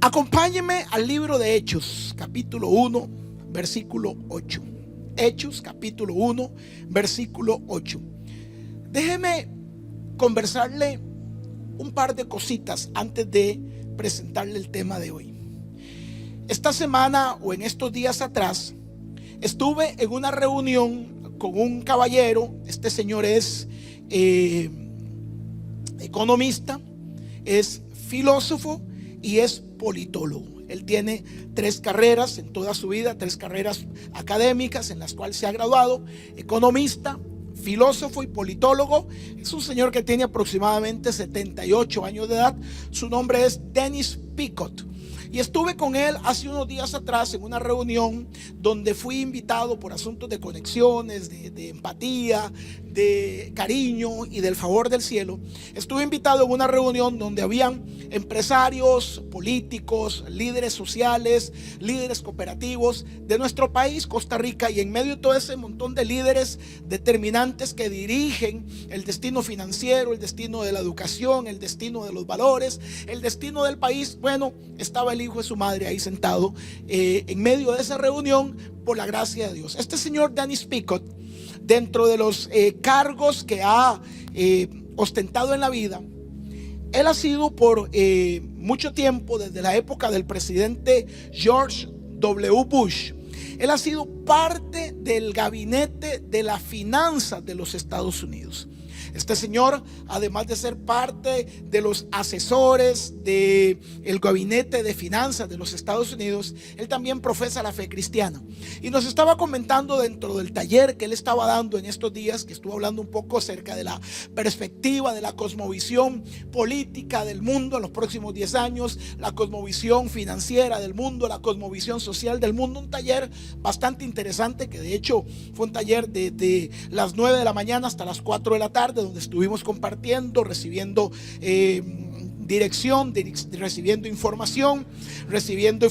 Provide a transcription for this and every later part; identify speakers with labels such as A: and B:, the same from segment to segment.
A: Acompáñeme al libro de Hechos, capítulo 1, versículo 8. Hechos, capítulo 1, versículo 8. Déjeme conversarle un par de cositas antes de presentarle el tema de hoy. Esta semana o en estos días atrás estuve en una reunión con un caballero. Este señor es economista, es filósofo y es politólogo. Él tiene 3 carreras en toda su vida, 3 carreras académicas en las cuales se ha graduado: economista, filósofo y politólogo. Es un señor que tiene aproximadamente 78 años de edad. Su nombre es Dennis Picot. Y estuve con él hace unos días atrás en una reunión donde fui invitado por asuntos de conexiones, de empatía, de cariño y del favor del cielo. Estuve invitado en una reunión donde habían empresarios, políticos, líderes sociales, líderes cooperativos de nuestro país, Costa Rica, y en medio de todo ese montón de líderes determinantes que dirigen el destino financiero, el destino de la educación, el destino de los valores, el destino del país, bueno, estaba el hijo de su madre ahí sentado en medio de esa reunión, por la gracia de Dios. Este señor Dennis Picot, dentro de los cargos que ha ostentado en la vida, él ha sido por mucho tiempo, desde la época del presidente George W. Bush, él ha sido parte del gabinete de las finanzas de los Estados Unidos. Este señor, además de ser parte de los asesores del gabinete de finanzas de los Estados Unidos, él también profesa la fe cristiana. Y nos estaba comentando dentro del taller que él estaba dando en estos días, que estuvo hablando un poco acerca de la perspectiva, de la cosmovisión política del mundo en los próximos 10 años, la cosmovisión financiera del mundo, la cosmovisión social del mundo. Un taller bastante interesante, que de hecho fue un taller de las 9 de la mañana hasta las 4 de la tarde, donde estuvimos compartiendo, recibiendo dirección, recibiendo información, recibiendo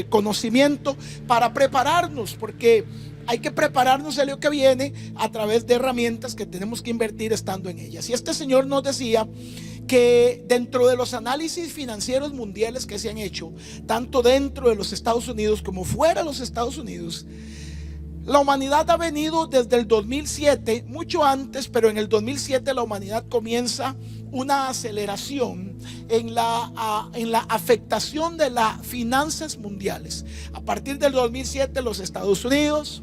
A: conocimiento para prepararnos, porque hay que prepararnos a lo que viene a través de herramientas que tenemos que invertir estando en ellas. Y este señor nos decía que dentro de los análisis financieros mundiales que se han hecho, tanto dentro de los Estados Unidos como fuera de los Estados Unidos, la humanidad ha venido desde el 2007, mucho antes, pero en el 2007 la humanidad comienza una aceleración en la afectación de las finanzas mundiales. A partir del 2007 los Estados Unidos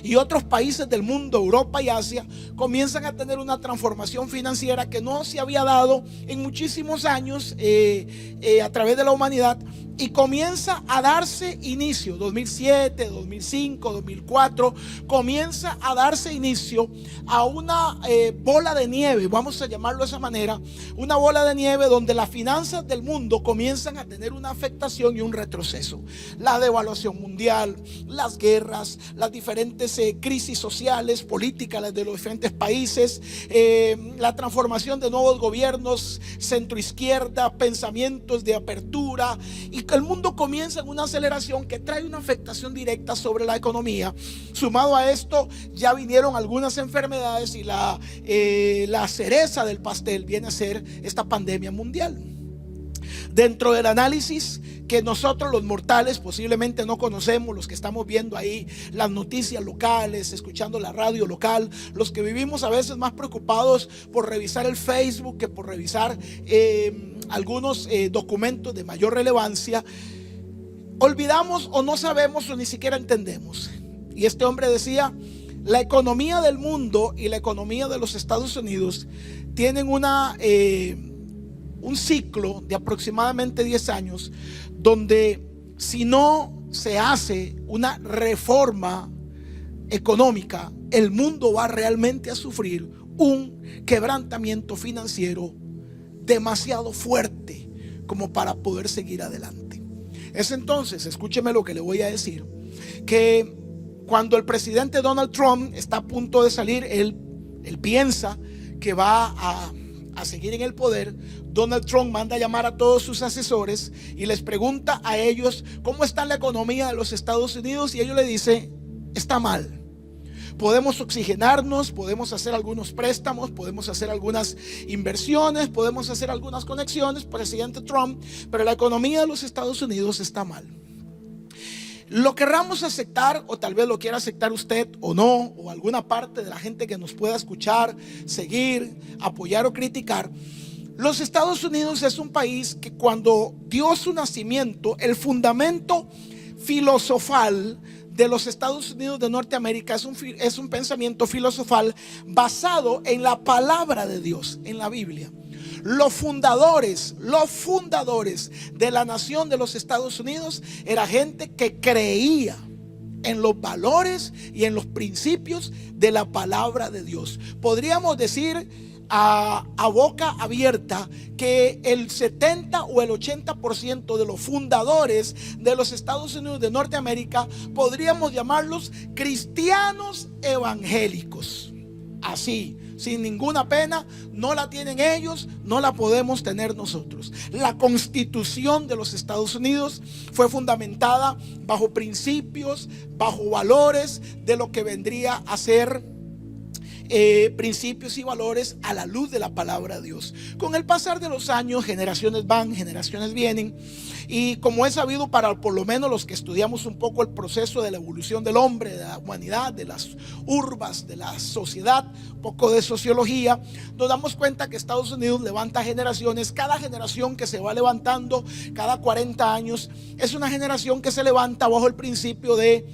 A: y otros países del mundo, Europa y Asia, comienzan a tener una transformación financiera que no se había dado en muchísimos años a través de la humanidad. Y comienza a darse inicio, 2007, 2005, 2004, comienza a darse inicio a una bola de nieve, vamos a llamarlo de esa manera, una bola de nieve donde las finanzas del mundo comienzan a tener una afectación y un retroceso. La devaluación mundial, las guerras, las diferentes crisis sociales, políticas de los diferentes países, la transformación de nuevos gobiernos, centroizquierda, pensamientos de apertura, y el mundo comienza en una aceleración que trae una afectación directa sobre la economía. Sumado a esto, ya vinieron algunas enfermedades y la cereza del pastel viene a ser esta pandemia mundial. Dentro del análisis que nosotros los mortales posiblemente no conocemos, los que estamos viendo ahí las noticias locales, escuchando la radio local, los que vivimos a veces más preocupados por revisar el Facebook que por revisar algunos documentos de mayor relevancia, olvidamos o no sabemos o ni siquiera entendemos. Y este hombre decía: la economía del mundo y la economía de los Estados Unidos tienen un ciclo de aproximadamente 10 años, donde si no se hace una reforma económica, el mundo va realmente a sufrir un quebrantamiento financiero demasiado fuerte como para poder seguir adelante. Es entonces, escúcheme lo que le voy a decir, que cuando el presidente Donald Trump está a punto de salir, él piensa que va a seguir en el poder. Donald Trump manda a llamar a todos sus asesores y les pregunta a ellos cómo está la economía de los Estados Unidos, y ellos le dicen: está mal. Podemos oxigenarnos, podemos hacer algunos préstamos, podemos hacer algunas inversiones, podemos hacer algunas conexiones, presidente Trump, pero la economía de los Estados Unidos está mal. Lo querramos aceptar, o tal vez lo quiera aceptar usted o no, o alguna parte de la gente que nos pueda escuchar, seguir, apoyar o criticar. Los Estados Unidos es un país que cuando dio su nacimiento, el fundamento filosofal de los Estados Unidos de Norteamérica es un pensamiento filosofal basado en la palabra de Dios, en la Biblia. Los fundadores de la nación de los Estados Unidos era gente que creía en los valores y en los principios de la palabra de Dios. Podríamos decir a boca abierta que el 70 o el 80% de los fundadores de los Estados Unidos de Norteamérica podríamos llamarlos cristianos evangélicos. Así, sin ninguna pena, no la tienen ellos, no la podemos tener nosotros. La Constitución de los Estados Unidos fue fundamentada bajo principios, bajo valores de lo que vendría a ser principios y valores a la luz de la palabra de Dios. Con el pasar de los años, generaciones van, generaciones vienen, y como es sabido para por lo menos los que estudiamos un poco el proceso de la evolución del hombre, de la humanidad, de las urbas, de la sociedad, un poco de sociología, nos damos cuenta que Estados Unidos levanta generaciones. Cada generación que se va levantando cada 40 años es una generación que se levanta bajo el principio de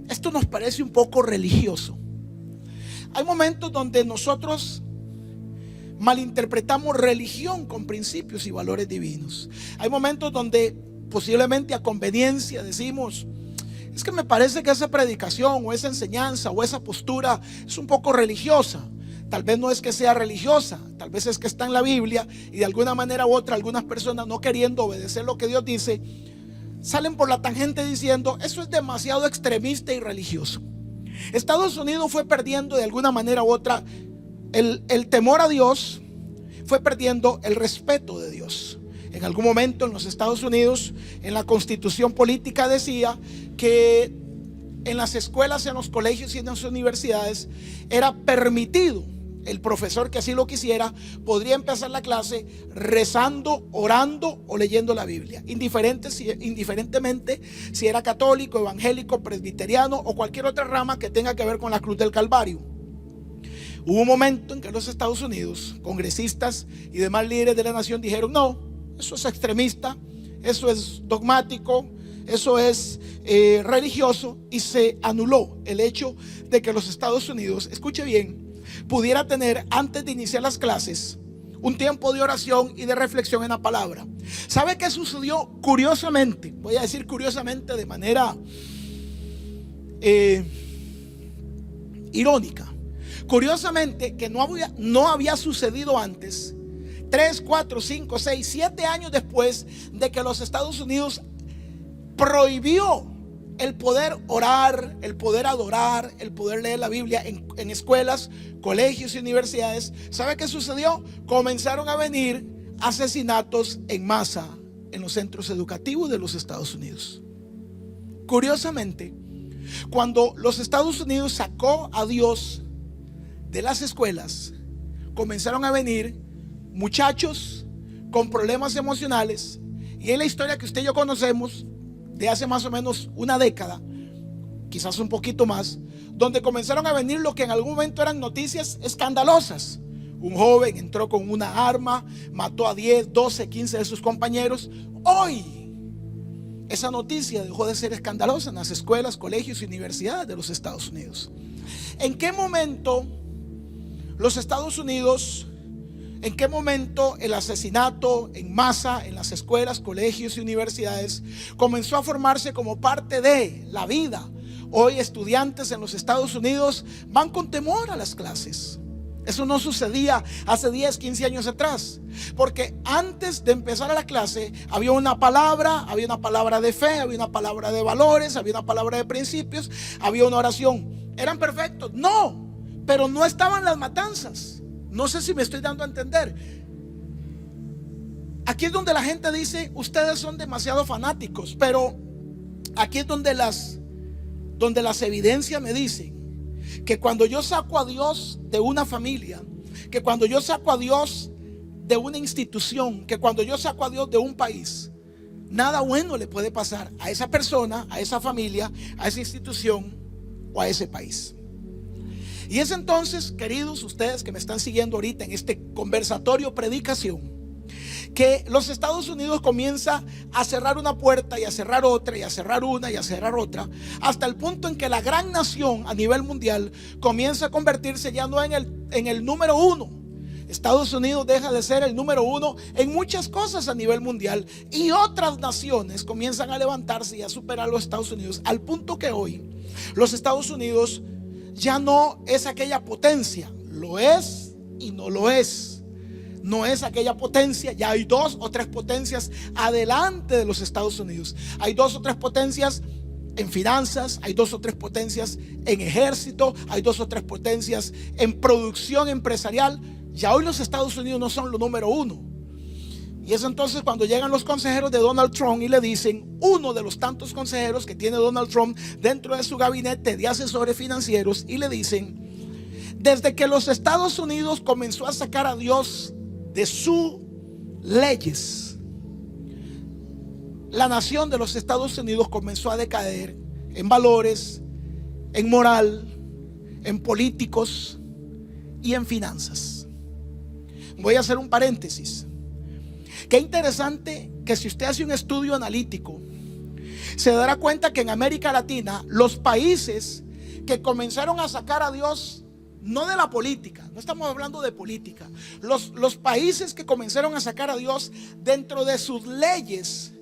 A: esto nos parece un poco religioso. Hay momentos donde nosotros malinterpretamos religión con principios y valores divinos. Hay momentos donde posiblemente a conveniencia decimos: es que me parece que esa predicación o esa enseñanza o esa postura es un poco religiosa. Tal vez no es que sea religiosa, tal vez es que está en la Biblia, y de alguna manera u otra algunas personas, no queriendo obedecer lo que Dios dice, salen por la tangente diciendo: eso es demasiado extremista y religioso. Estados Unidos fue perdiendo de alguna manera u otra el temor a Dios, fue perdiendo el respeto de Dios. En algún momento en los Estados Unidos, en la constitución política decía que en las escuelas, en los colegios y en las universidades era permitido, el profesor que así lo quisiera podría empezar la clase rezando, orando o leyendo la Biblia, indiferentemente si era católico, evangélico, presbiteriano o cualquier otra rama que tenga que ver con la cruz del Calvario. Hubo un momento en que los Estados Unidos, congresistas y demás líderes de la nación dijeron: no, eso es extremista, eso es dogmático, eso es religioso, y se anuló el hecho de que los Estados Unidos, escuche bien, pudiera tener antes de iniciar las clases un tiempo de oración y de reflexión en la palabra. ¿Sabe qué sucedió? Curiosamente, voy a decir curiosamente de manera irónica, curiosamente, que no había sucedido antes, 3, 4, 5, 6, 7 años después de que los Estados Unidos prohibió el poder orar, el poder adorar, el poder leer la Biblia en escuelas, colegios y universidades. ¿Sabe qué sucedió? Comenzaron a venir asesinatos en masa en los centros educativos de los Estados Unidos. Curiosamente, cuando los Estados Unidos sacó a Dios de las escuelas, comenzaron a venir muchachos con problemas emocionales, y es la historia que usted y yo conocemos de hace más o menos una década, quizás un poquito más, donde comenzaron a venir lo que en algún momento eran noticias escandalosas. Un joven entró con una arma, mató a 10, 12, 15 de sus compañeros. Hoy esa noticia dejó de ser escandalosa en las escuelas, colegios y universidades de los Estados Unidos. ¿En qué momento los Estados Unidos, en qué momento el asesinato en masa en las escuelas, colegios y universidades comenzó a formarse como parte de la vida? Hoy estudiantes en los Estados Unidos van con temor a las clases. Eso no sucedía hace 10, 15 años atrás, porque antes de empezar a la clase había una palabra de fe, había una palabra de valores, había una palabra de principios, había una oración. ¿Eran perfectos? No, pero no estaban las matanzas. No sé si me estoy dando a entender. Aquí es donde la gente dice: ustedes son demasiado fanáticos. Pero aquí es donde las evidencias me dicen que cuando yo saco a Dios de una familia, que cuando yo saco a Dios de una institución, que cuando yo saco a Dios de un país, nada bueno le puede pasar a esa persona, a esa familia, a esa institución o a ese país. Y es entonces, queridos, ustedes que me están siguiendo ahorita en este conversatorio predicación, que los Estados Unidos comienza a cerrar una puerta y a cerrar otra y a cerrar una y a cerrar otra, hasta el punto en que la gran nación a nivel mundial comienza a convertirse ya no en el número uno. Estados Unidos deja de ser el número uno en muchas cosas a nivel mundial, y otras naciones comienzan a levantarse y a superar a los Estados Unidos, al punto que hoy los Estados Unidos ya no es aquella potencia. Lo es y no lo es. No es aquella potencia. Ya hay 2 o 3 potencias adelante de los Estados Unidos. Hay 2 o 3 potencias en finanzas, hay 2 o 3 potencias en ejército, hay 2 o 3 potencias en producción empresarial. Ya hoy los Estados Unidos no son lo número uno. Y es entonces cuando llegan los consejeros de Donald Trump y le dicen, uno de los tantos consejeros que tiene Donald Trump dentro de su gabinete de asesores financieros, y le dicen: desde que los Estados Unidos comenzó a sacar a Dios de sus leyes, la nación de los Estados Unidos comenzó a decaer en valores, en moral, en políticos y en finanzas. Voy a hacer un paréntesis. Qué interesante que si usted hace un estudio analítico, se dará cuenta que en América Latina los países que comenzaron a sacar a Dios, no de la política, no estamos hablando de política, los países que comenzaron a sacar a Dios dentro de sus leyes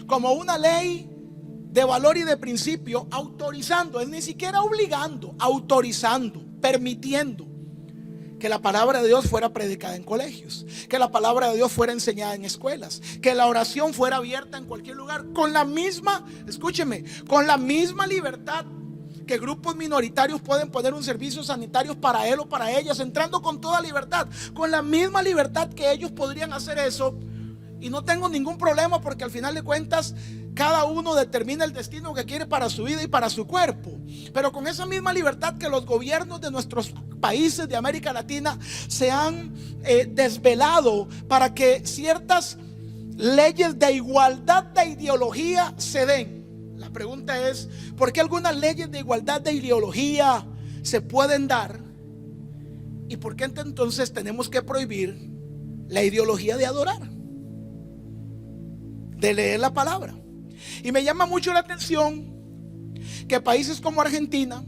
A: como una ley de valor y de principio, autorizando, es ni siquiera obligando, autorizando, permitiendo que la palabra de Dios fuera predicada en colegios, que la palabra de Dios fuera enseñada en escuelas, que la oración fuera abierta en cualquier lugar, con la misma, escúcheme, con la misma libertad que grupos minoritarios pueden poner un servicio sanitario para él o para ellas, entrando con toda libertad, con la misma libertad que ellos podrían hacer eso. Y no tengo ningún problema, porque al final de cuentas cada uno determina el destino que quiere para su vida y para su cuerpo. Pero con esa misma libertad que los gobiernos de nuestros países de América Latina se han desvelado para que ciertas leyes de igualdad de ideología se den. La pregunta es: ¿por qué algunas leyes de igualdad de ideología se pueden dar? ¿Y por qué entonces tenemos que prohibir la ideología de adorar, de leer la palabra? Y me llama mucho la atención que países como Argentina,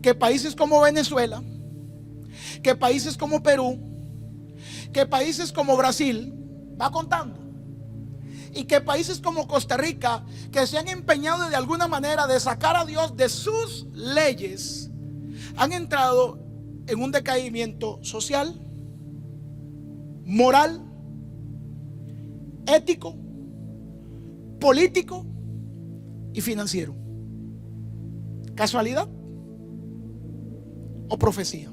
A: que países como Venezuela, que países como Perú, que países como Brasil, va contando, y que países como Costa Rica, que se han empeñado de alguna manera de sacar a Dios de sus leyes, han entrado en un decaimiento social, moral, ético, político y financiero. ¿Casualidad o profecía?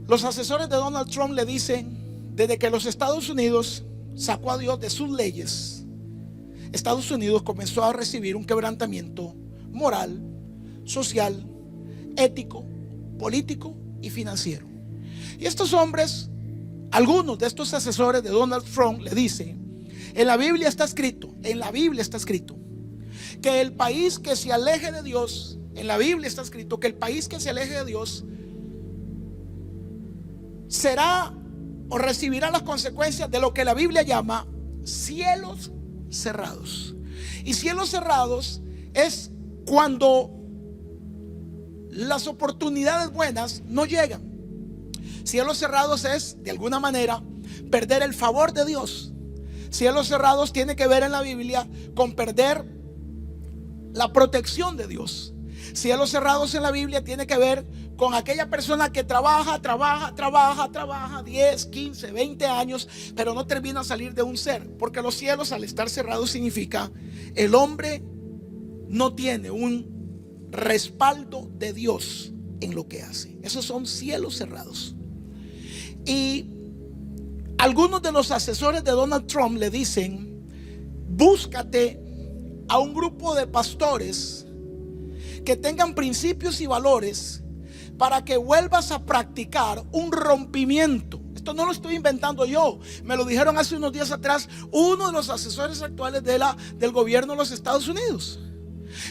A: Los asesores de Donald Trump le dicen: desde que los Estados Unidos sacó a Dios de sus leyes, Estados Unidos comenzó a recibir un quebrantamiento moral, social, ético, político y financiero. Y estos hombres, algunos de estos asesores de Donald Trump le dicen, en la Biblia está escrito, que el país que se aleje de Dios, en la Biblia está escrito que el país que se aleje de Dios será o recibirá las consecuencias de lo que la Biblia llama cielos cerrados. Y cielos cerrados es cuando las oportunidades buenas no llegan. Cielos cerrados es, de alguna manera, perder el favor de Dios. Cielos cerrados tiene que ver en la Biblia con perder la protección de Dios. Cielos cerrados en la Biblia tiene que ver con aquella persona que trabaja 10, 15, 20 años, pero no termina a salir de un ser. Porque los cielos, al estar cerrados, significa el hombre no tiene un respaldo de Dios en lo que hace. Esos son cielos cerrados. Y algunos de los asesores de Donald Trump le dicen: búscate a un grupo de pastores que tengan principios y valores para que vuelvas a practicar un rompimiento. Esto no lo estoy inventando yo, me lo dijeron hace unos días atrás uno de los asesores actuales del gobierno de los Estados Unidos.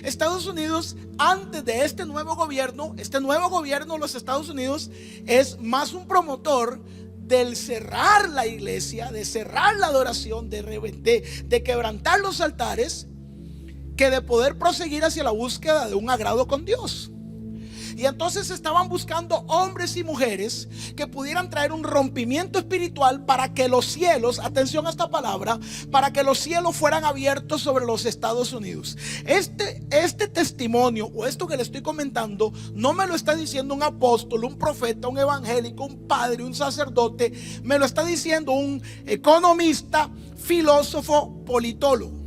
A: Estados Unidos, antes de este nuevo gobierno de los Estados Unidos es más un promotor del cerrar la iglesia, de cerrar la adoración, de quebrantar los altares, que de poder proseguir hacia la búsqueda de un agrado con Dios. Y entonces estaban buscando hombres y mujeres que pudieran traer un rompimiento espiritual para que los cielos, atención a esta palabra, para que los cielos fueran abiertos sobre los Estados Unidos. Este testimonio o esto que le estoy comentando no me lo está diciendo un apóstol, un profeta, un evangélico, un padre, un sacerdote. Me lo está diciendo un economista, filósofo, politólogo.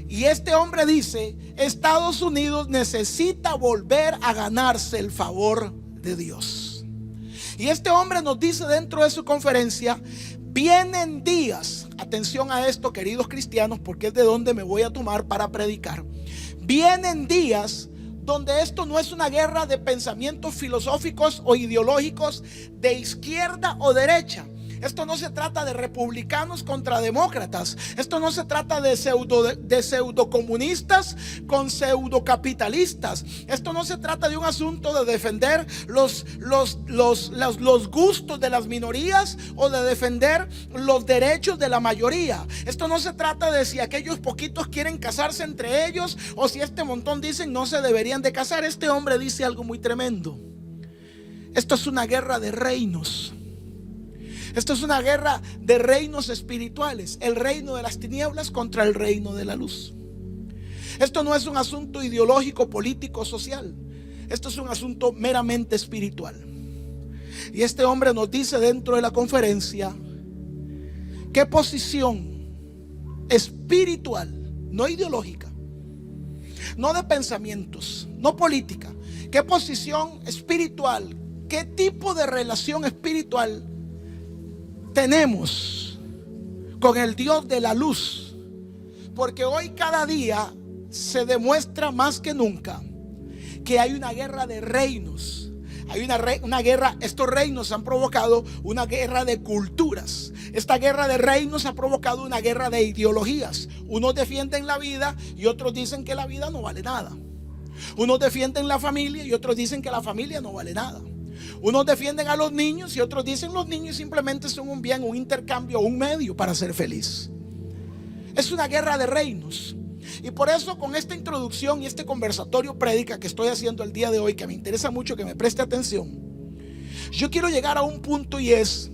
A: Y este hombre dice: Estados Unidos necesita volver a ganarse el favor de Dios. Y este hombre nos dice dentro de su conferencia: vienen días, atención a esto, queridos cristianos, porque es de donde me voy a tomar para predicar. Vienen días donde esto no es una guerra de pensamientos filosóficos o ideológicos de izquierda o derecha. Esto no se trata de republicanos contra demócratas. Esto no se trata de pseudocomunistas con pseudocapitalistas. Esto no se trata de un asunto de defender los gustos de las minorías o de defender los derechos de la mayoría. Esto no se trata de si aquellos poquitos quieren casarse entre ellos o si este montón dicen no se deberían de casar. Este hombre dice algo muy tremendo. Esto es una guerra de reinos. Esto es una guerra de reinos espirituales. El reino de las tinieblas contra el reino de la luz. Esto no es un asunto ideológico, político, social. Esto es un asunto meramente espiritual. Y este hombre nos dice dentro de la conferencia qué posición espiritual, no ideológica, no de pensamientos, no política, qué posición espiritual, qué tipo de relación espiritual tenemos con el Dios de la luz. Porque hoy cada día se demuestra más que nunca que hay una guerra de reinos. Hay una guerra, estos reinos han provocado una guerra de culturas. Esta guerra de reinos ha provocado una guerra de ideologías. Unos defienden la vida y otros dicen que la vida no vale nada. Unos defienden la familia y otros dicen que la familia no vale nada. Unos defienden a los niños y otros dicen los niños simplemente son un bien, un intercambio, un medio para ser feliz. Es una guerra de reinos. Y por eso, con esta introducción y este conversatorio prédica que estoy haciendo el día de hoy, que me interesa mucho que me preste atención, yo quiero llegar a un punto, y es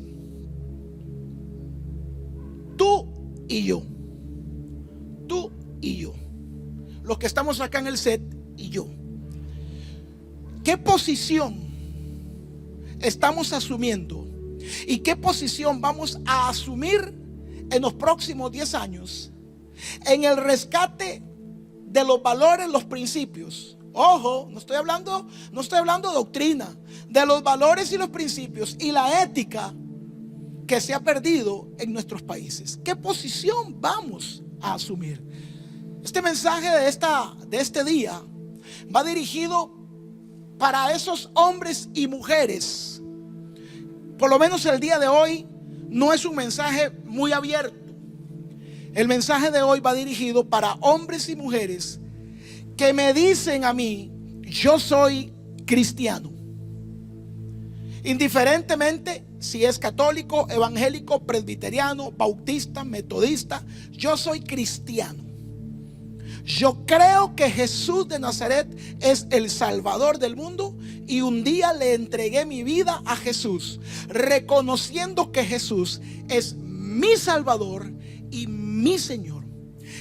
A: tú y yo, los que estamos acá en el set y yo, ¿qué posición estamos asumiendo y qué posición vamos a asumir en los próximos 10 años en el rescate de los valores, los principios? Ojo, no estoy hablando de doctrina, de los valores y los principios y la ética que se ha perdido en nuestros países. ¿Qué posición vamos a asumir? Este mensaje de este día va dirigido para esos hombres y mujeres por lo menos el día de hoy, no es un mensaje muy abierto. El mensaje de hoy va dirigido para hombres y mujeres que me dicen a mí: yo soy cristiano. Indiferentemente si es católico, evangélico, presbiteriano, bautista, metodista, yo soy cristiano. Yo creo que Jesús de Nazaret es el Salvador del mundo y un día le entregué mi vida a Jesús, reconociendo que Jesús es mi Salvador y mi Señor.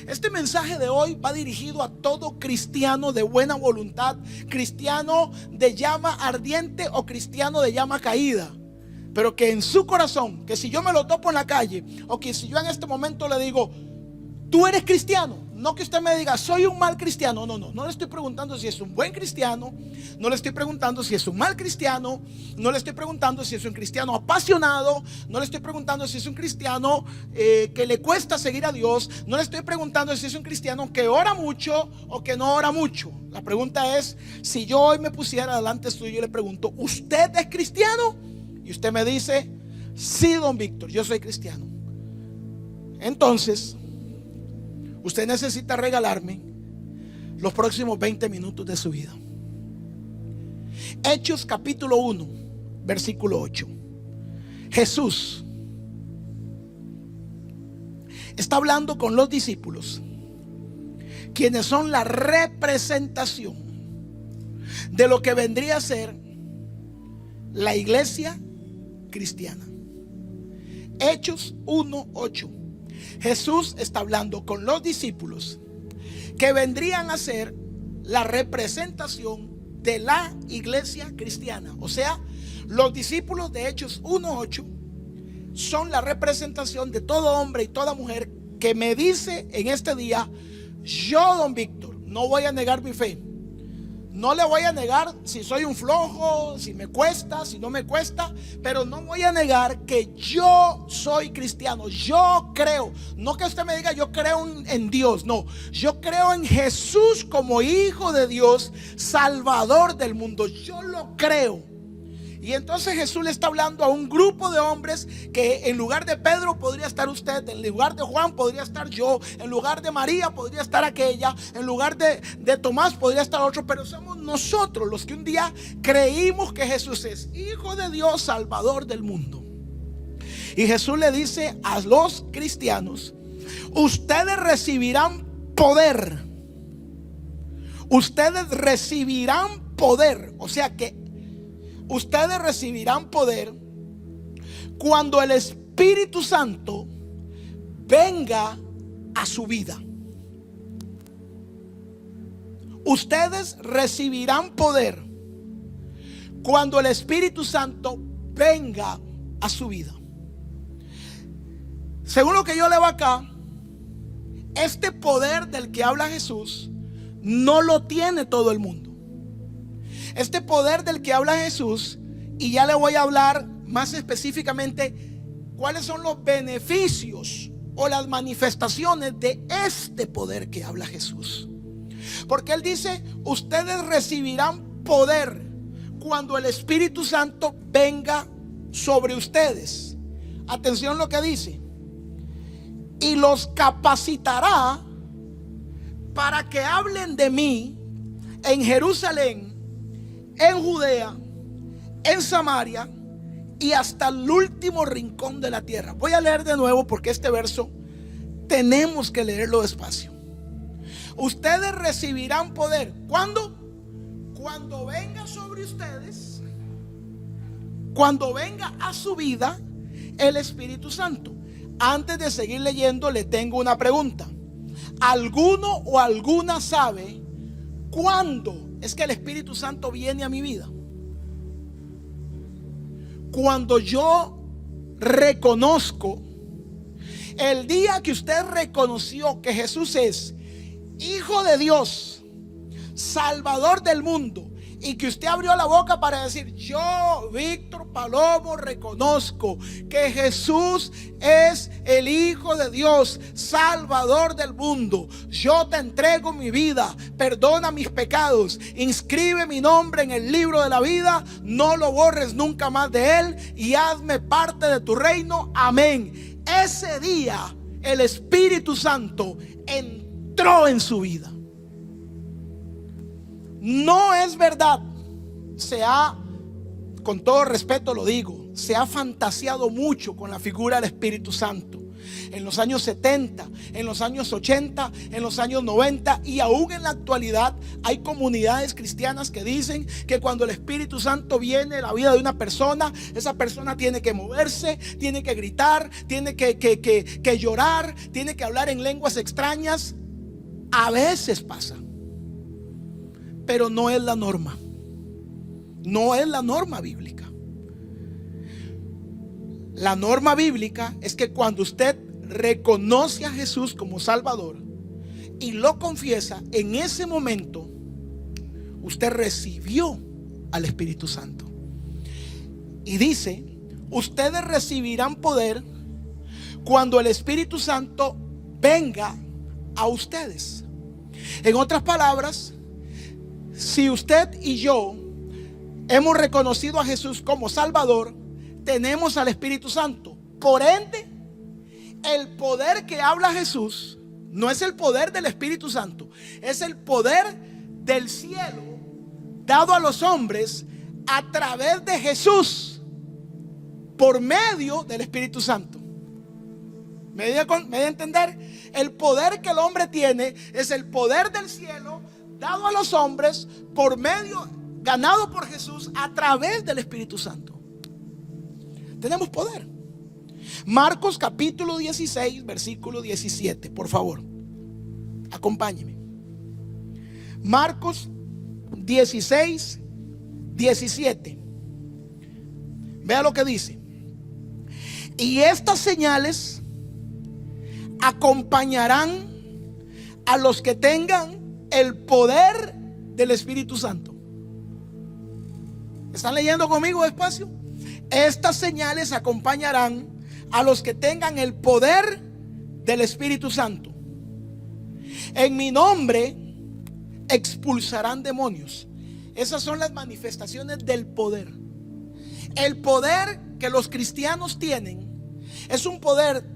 A: Este mensaje de hoy va dirigido a todo cristiano de buena voluntad, cristiano de llama ardiente o cristiano de llama caída, pero que en su corazón, que si yo me lo topo en la calle, o que si yo en este momento le digo: tú eres cristiano, no que usted me diga: soy un mal cristiano. No le estoy preguntando si es un buen cristiano, no le estoy preguntando si es un mal cristiano, no le estoy preguntando si es un cristiano apasionado, no le estoy preguntando si es un cristiano que le cuesta seguir a Dios, no le estoy preguntando si es un cristiano que ora mucho o que no ora mucho. La pregunta es: si yo hoy me pusiera delante suyo y le pregunto: ¿usted es cristiano? Y usted me dice: sí, don Víctor, yo soy cristiano. Entonces usted necesita regalarme los próximos 20 minutos de su vida. Hechos capítulo 1, versículo 8. Jesús está hablando con los discípulos, quienes son la representación de lo que vendría a ser la iglesia cristiana. Hechos 1:8. Jesús está hablando con los discípulos que vendrían a ser la representación de la iglesia cristiana. O sea, los discípulos de Hechos 1:8 son la representación de todo hombre y toda mujer que me dice en este día: yo, don Víctor, no voy a negar mi fe. No le voy a negar si soy un flojo, si me cuesta, si no me cuesta, pero no voy a negar que yo soy cristiano. Yo creo, no que usted me diga yo creo en Dios, no, yo creo en Jesús como Hijo de Dios, Salvador del mundo. Yo lo creo. Y entonces Jesús le está hablando a un grupo de hombres que en lugar de Pedro podría estar usted, en lugar de Juan podría estar yo, en lugar de María podría estar aquella, en lugar de Tomás podría estar otro, pero somos nosotros los que un día creímos que Jesús es Hijo de Dios, Salvador del mundo. Y Jesús le dice a los cristianos: ustedes recibirán poder. Ustedes recibirán poder. O sea que ustedes recibirán poder cuando el Espíritu Santo venga a su vida. Ustedes recibirán poder cuando el Espíritu Santo venga a su vida. Según lo que yo leo acá, este poder del que habla Jesús no lo tiene todo el mundo. Este poder del que habla Jesús, y ya le voy a hablar más específicamente cuáles son los beneficios o las manifestaciones de este poder que habla Jesús. Porque Él dice: ustedes recibirán poder cuando el Espíritu Santo venga sobre ustedes. Atención lo que dice: y los capacitará para que hablen de mí en Jerusalén, en Judea, en Samaria y hasta el último rincón de la tierra. Voy a leer de nuevo porque este verso tenemos que leerlo despacio. Ustedes recibirán poder. ¿Cuándo? Cuando venga sobre ustedes, cuando venga a su vida el Espíritu Santo. Antes de seguir leyendo, le tengo una pregunta. ¿Alguno o alguna sabe cuándo es que el Espíritu Santo viene a mi vida? Cuando yo reconozco, el día que usted reconoció que Jesús es Hijo de Dios, Salvador del mundo, y que usted abrió la boca para decir: yo, Víctor Palomo, reconozco que Jesús es el Hijo de Dios, Salvador del mundo. Yo te entrego mi vida, perdona mis pecados, inscribe mi nombre en el libro de la vida, no lo borres nunca más de él y hazme parte de tu reino. Amén. Ese día el Espíritu Santo entró en su vida. No es verdad, con todo respeto lo digo, se ha fantaseado mucho con la figura del Espíritu Santo. En los años 70, en los años 80, en los años 90 y aún en la actualidad hay comunidades cristianas que dicen que cuando el Espíritu Santo viene a la vida de una persona, esa persona tiene que moverse, tiene que gritar, tiene que llorar, tiene que hablar en lenguas extrañas. A veces pasa, pero no es la norma. No es la norma bíblica. La norma bíblica es que cuando usted reconoce a Jesús como Salvador y lo confiesa, en ese momento usted recibió al Espíritu Santo. Y dice: ustedes recibirán poder cuando el Espíritu Santo venga a ustedes. En otras palabras, si usted y yo hemos reconocido a Jesús como Salvador, tenemos al Espíritu Santo. Por ende, el poder que habla Jesús no es el poder del Espíritu Santo, es el poder del cielo dado a los hombres a través de Jesús por medio del Espíritu Santo. ¿Me dio a entender? El poder que el hombre tiene es el poder del cielo dado a los hombres por medio, ganado por Jesús a través del Espíritu Santo. Tenemos poder. Marcos capítulo 16, versículo 17, por favor, acompáñeme. Marcos 16, 17. Vea lo que dice: y estas señales acompañarán a los que tengan el poder del Espíritu Santo. ¿Están leyendo conmigo despacio? Estas señales acompañarán a los que tengan el poder del Espíritu Santo. En mi nombre expulsarán demonios. Esas son las manifestaciones del poder. El poder que los cristianos tienen es un poder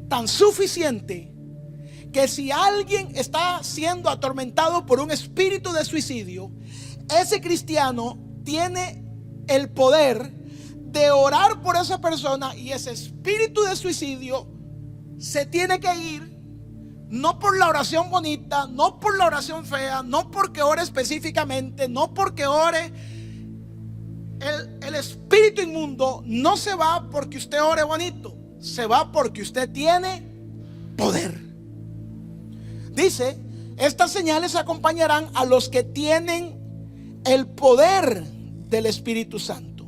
A: tan suficiente que si alguien está siendo atormentado por un espíritu de suicidio, ese cristiano tiene el poder de orar por esa persona y ese espíritu de suicidio se tiene que ir, no por la oración bonita, no por la oración fea, no porque ore específicamente, no porque ore. El espíritu inmundo no se va porque usted ore bonito, se va porque usted tiene poder. Dice: estas señales acompañarán a los que tienen el poder del Espíritu Santo.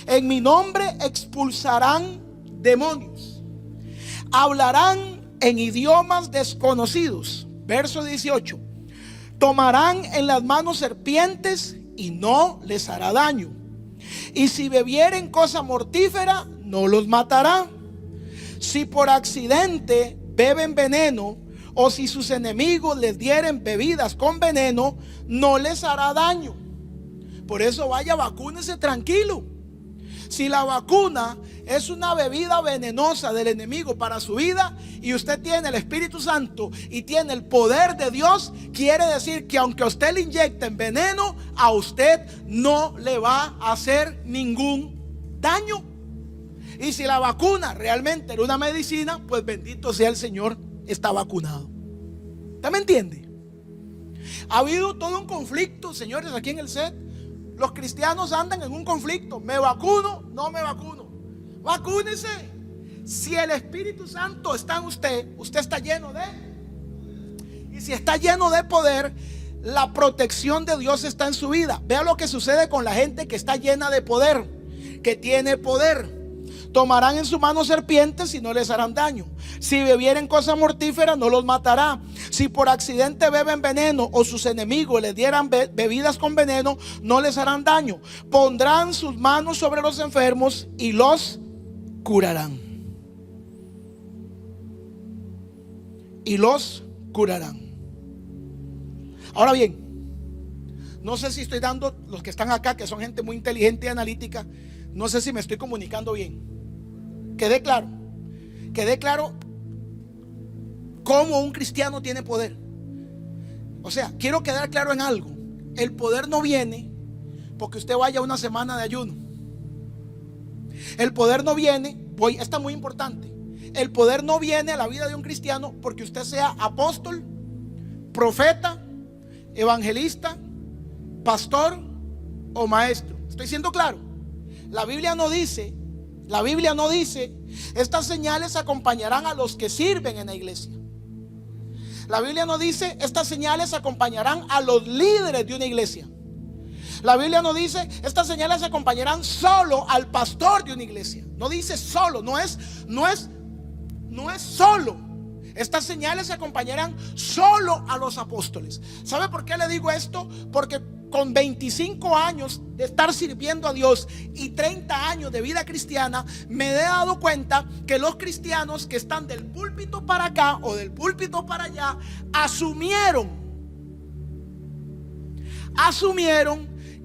A: En mi nombre expulsarán demonios, hablarán en idiomas desconocidos. Verso 18: tomarán en las manos serpientes y no les hará daño, y si bebieren cosa mortífera no los matará. Si por accidente beben veneno, o si sus enemigos les dieren bebidas con veneno, no les hará daño. Por eso vaya, vacúnese tranquilo. Si la vacuna es una bebida venenosa del enemigo para su vida y usted tiene el Espíritu Santo y tiene el poder de Dios, quiere decir que aunque a usted le inyecten veneno, a usted no le va a hacer ningún daño. Y si la vacuna realmente era una medicina, pues bendito sea el Señor, está vacunado. ¿Usted me entiende? Ha habido todo un conflicto, señores, aquí en el set. Los cristianos andan en un conflicto: ¿me vacuno? ¿No me vacuno? Vacúnese. Si el Espíritu Santo está en usted, usted está lleno de, y si está lleno de poder, la protección de Dios está en su vida. Vea lo que sucede con la gente que está llena de poder, que tiene poder. Tomarán en su mano serpientes y no les harán daño. Si bebieren cosa mortífera no los matará. Si por accidente beben veneno o sus enemigos les dieran bebidas con veneno, no les harán daño. Pondrán sus manos sobre los enfermos y los curarán. Y los curarán. Ahora bien, no sé si estoy dando, los que están acá, que son gente muy inteligente y analítica, no sé si me estoy comunicando bien. Quede claro cómo un cristiano tiene poder. O sea, quiero quedar claro en algo. El poder no viene porque usted vaya una semana de ayuno. El poder no viene, está muy importante. El poder no viene a la vida de un cristiano porque usted sea apóstol, profeta, evangelista, pastor o maestro. ¿Estoy siendo claro? La Biblia no dice, estas señales acompañarán a los que sirven en la iglesia. La Biblia no dice, estas señales acompañarán a los líderes de una iglesia. La Biblia no dice, estas señales acompañarán solo al pastor de una iglesia. No dice solo, no es solo. Estas señales acompañarán solo a los apóstoles. ¿Sabe por qué le digo esto? Porque con 25 años de estar sirviendo a Dios y 30 años de vida cristiana, me he dado cuenta que los cristianos que están del púlpito para acá o del púlpito para allá, asumieron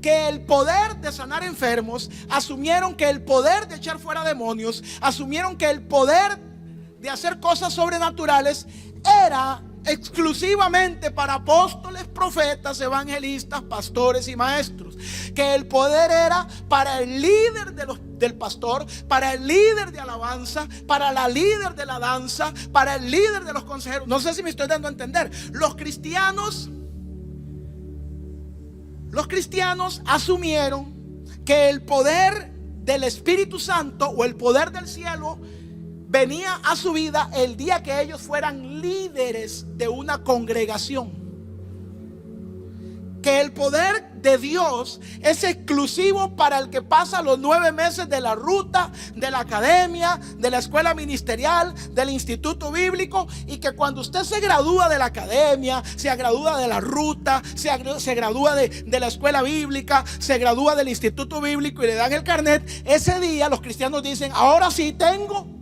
A: que el poder de sanar enfermos, asumieron que el poder de echar fuera demonios, asumieron que el poder de hacer cosas sobrenaturales era exclusivamente para apóstoles, profetas, evangelistas, pastores y maestros. Que el poder era para el líder del pastor, para el líder de alabanza, para la líder de la danza, para el líder de los consejeros. No sé si me estoy dando a entender. Los cristianos asumieron que el poder del Espíritu Santo o el poder del cielo venía a su vida el día que ellos fueran líderes de una congregación. Que el poder de Dios es exclusivo para el que pasa los 9 meses de la ruta, de la academia, de la escuela ministerial, del instituto bíblico, y que cuando usted se gradúa de la academia, se gradúa de la ruta, se gradúa de la escuela bíblica, se gradúa del instituto bíblico y le dan el carnet, ese día los cristianos dicen, ahora sí tengo.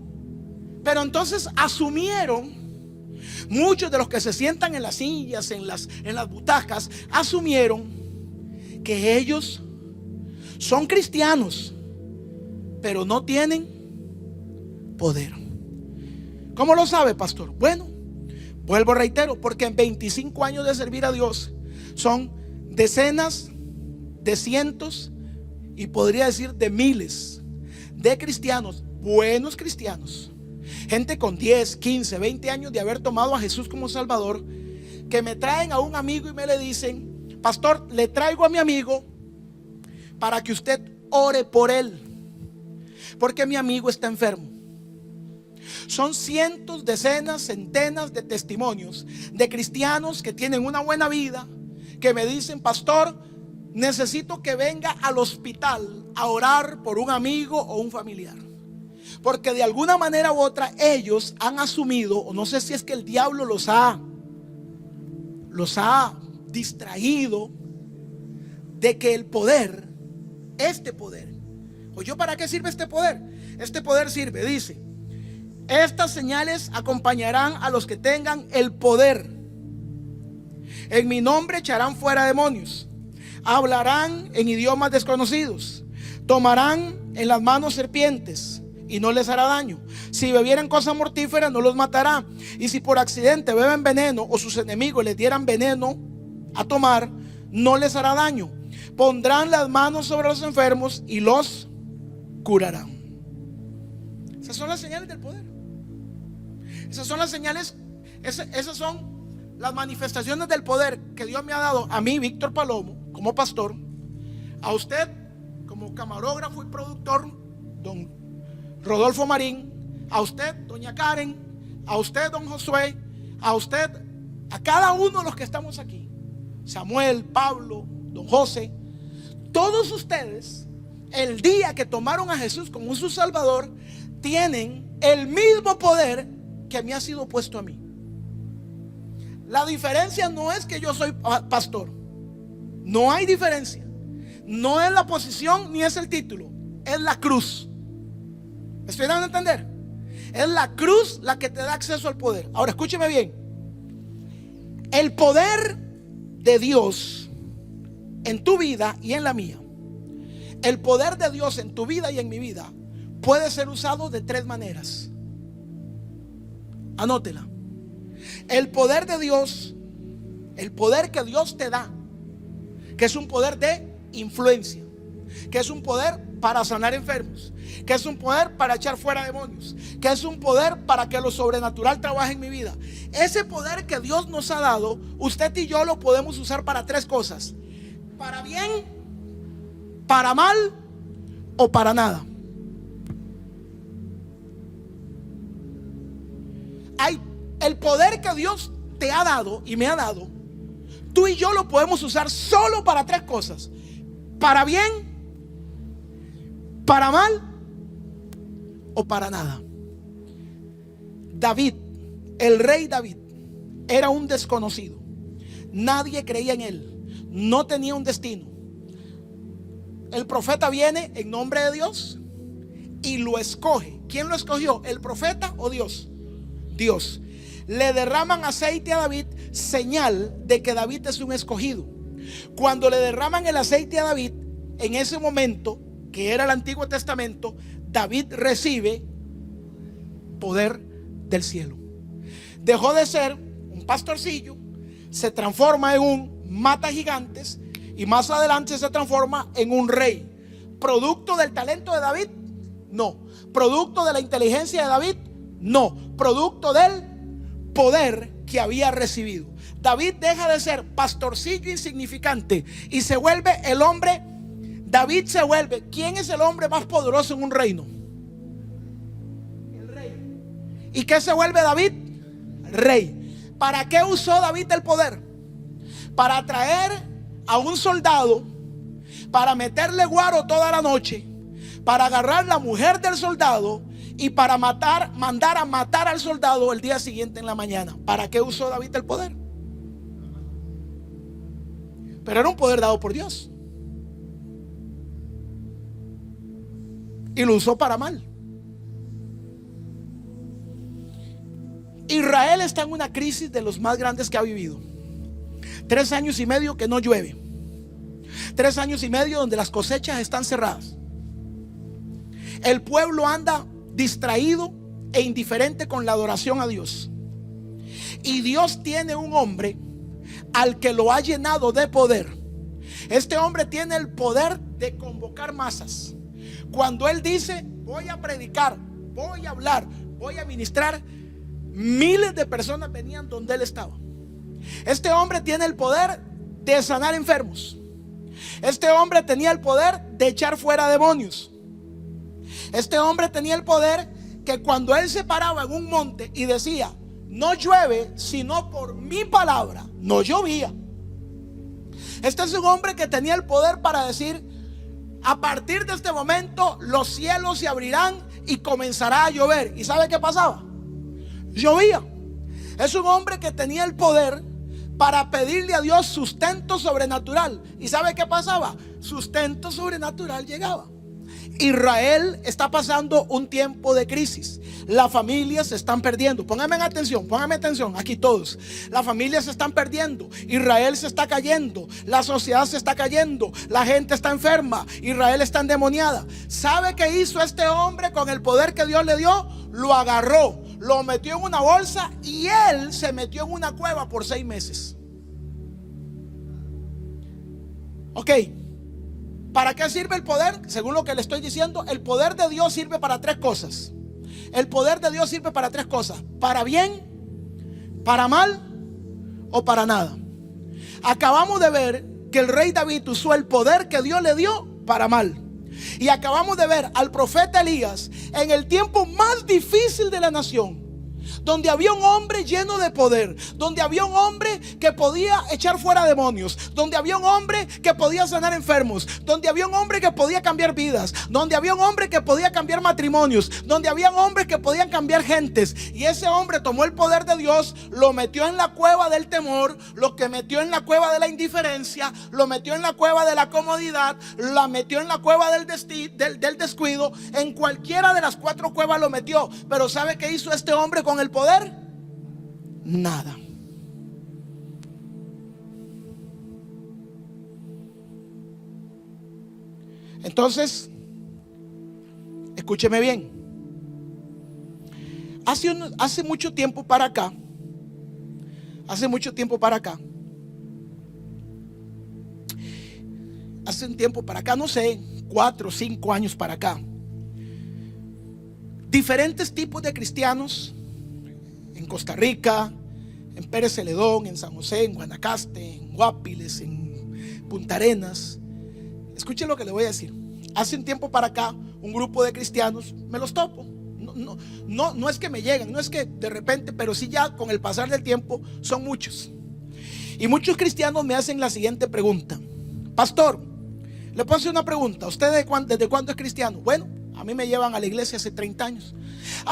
A: Pero entonces asumieron, muchos de los que se sientan en las sillas, en las butacas, asumieron que ellos son cristianos, pero no tienen poder. ¿Cómo lo sabe, pastor? Bueno, vuelvo, reitero, porque en 25 años de servir a Dios son decenas de cientos y podría decir de miles de cristianos, buenos cristianos, gente con 10, 15, 20 años de haber tomado a Jesús como Salvador, que me traen a un amigo y me le dicen, pastor, le traigo a mi amigo para que usted ore por él, porque mi amigo está enfermo. Son cientos, decenas, centenas de testimonios de cristianos que tienen una buena vida, que me dicen, pastor, necesito que venga al hospital a orar por un amigo o un familiar. Porque de alguna manera u otra ellos han asumido, o no sé si es que el diablo los ha distraído, de que el poder, este poder, ¿o yo para qué sirve este poder? Este poder sirve, dice, estas señales acompañarán a los que tengan el poder. En mi nombre echarán fuera demonios, hablarán en idiomas desconocidos, tomarán en las manos serpientes y no les hará daño. Si bebieren cosa mortífera no los matará. Y si por accidente beben veneno o sus enemigos les dieran veneno a tomar, no les hará daño. Pondrán las manos sobre los enfermos y los curarán. Esas son las señales del poder. Esas son las señales, esas son las manifestaciones del poder que Dios me ha dado a mí, Víctor Palomo, como pastor, a usted como camarógrafo y productor, don Rodolfo Marín, a usted, doña Karen, a usted, don Josué, a usted, a cada uno de los que estamos aquí, Samuel, Pablo, don José, todos ustedes el día que tomaron a Jesús como su Salvador, tienen el mismo poder que me ha sido puesto a mí. La diferencia no es que yo soy pastor. No hay diferencia. No es la posición ni es el título. Es la cruz. ¿Me estoy dando a entender? Es la cruz la que te da acceso al poder. Ahora escúcheme bien. El poder de Dios en tu vida y en la mía, el poder de Dios en tu vida y en mi vida puede ser usado de tres maneras. Anótela. El poder de Dios, el poder que Dios te da, que es un poder de influencia, que es un poder para sanar enfermos, que es un poder para echar fuera demonios, que es un poder para que lo sobrenatural trabaje en mi vida. Ese poder que Dios nos ha dado, usted y yo lo podemos usar para tres cosas: para bien, para mal o para nada. Hay el poder que Dios te ha dado y me ha dado. Tú y yo lo podemos usar solo para tres cosas: para bien, para mal o para nada. David, el rey David, era un desconocido. Nadie creía en él. No tenía un destino. El profeta viene en nombre de Dios y lo escoge. ¿Quién lo escogió? ¿El profeta o Dios? Dios. Le derraman aceite a David, señal de que David es un escogido. Cuando le derraman el aceite a David, en ese momento, que era el Antiguo Testamento, David recibe poder del cielo. Dejó de ser un pastorcillo, se transforma en un mata gigantes y más adelante se transforma en un rey. ¿Producto del talento de David? No. ¿Producto de la inteligencia de David? No. Producto del poder que había recibido. David deja de ser pastorcillo insignificante y se vuelve el hombre. David se vuelve, ¿quién es el hombre más poderoso en un reino? El rey. ¿Y qué se vuelve David? Rey. ¿Para qué usó David el poder? Para atraer a un soldado, para meterle guaro toda la noche, para agarrar la mujer del soldado y para mandar a matar al soldado el día siguiente en la mañana. ¿Para qué usó David el poder? Pero era un poder dado por Dios. Y lo usó para mal. Israel está en una crisis de los más grandes que ha vivido. 3 años y medio que no llueve. 3 años y medio donde las cosechas están cerradas. El pueblo anda distraído e indiferente con la adoración a Dios. Y Dios tiene un hombre al que lo ha llenado de poder. Este hombre tiene el poder de convocar masas. Cuando él dice: voy a predicar, voy a hablar, voy a ministrar, miles de personas venían donde él estaba. Este hombre tiene el poder de sanar enfermos. Este hombre tenía el poder de echar fuera demonios. Este hombre tenía el poder que cuando él se paraba en un monte y decía: no llueve sino por mi palabra, no llovía. Este es un hombre que tenía el poder para decir: a partir de este momento los cielos se abrirán y comenzará a llover. ¿Y sabe qué pasaba? Llovía. Es un hombre que tenía el poder para pedirle a Dios sustento sobrenatural. ¿Y sabe qué pasaba? Sustento sobrenatural llegaba. Israel está pasando un tiempo de crisis. Las familias se están perdiendo. Pónganme atención aquí todos. Las familias se están perdiendo. Israel se está cayendo. La sociedad se está cayendo. La gente está enferma. Israel está endemoniada. ¿Sabe qué hizo este hombre con el poder que Dios le dio? Lo agarró, lo metió en una bolsa y él se metió en una cueva por 6 meses. Ok. ¿Para qué sirve el poder? Según lo que le estoy diciendo, el poder de Dios sirve para 3 cosas. El poder de Dios sirve para 3 cosas: para bien, para mal o para nada. Acabamos de ver que el rey David usó el poder que Dios le dio para mal. Y acabamos de ver al profeta Elías en el tiempo más difícil de la nación, donde había un hombre lleno de poder, donde había un hombre que podía echar fuera demonios, donde había un hombre que podía sanar enfermos, donde había un hombre que podía cambiar vidas, donde había un hombre que podía cambiar matrimonios, donde había hombres que podían cambiar gentes. Y ese hombre tomó el poder de Dios, lo metió en la cueva del temor, lo que metió en la cueva de la indiferencia, lo metió en la cueva de la comodidad, la metió en la cueva del descuido. En cualquiera de las 4 cuevas lo metió. Pero ¿sabe qué hizo este hombre con el poder? Nada. Entonces, escúcheme bien. Hace mucho tiempo para acá, hace un tiempo para acá, no sé, 4 o 5 años para acá, diferentes tipos de cristianos en Costa Rica, en Pérez Celedón, en San José, en Guanacaste, en Guapiles, en Punta Arenas. Escuchen lo que le voy a decir. Hace un tiempo para acá, un grupo de cristianos, me los topo. No es que me llegan, no es que de repente, pero sí ya con el pasar del tiempo son muchos. Y muchos cristianos me hacen la siguiente pregunta: pastor, le puedo hacer una pregunta. ¿Usted desde cuándo es cristiano? Bueno, a mí me llevan a la iglesia hace 30 años.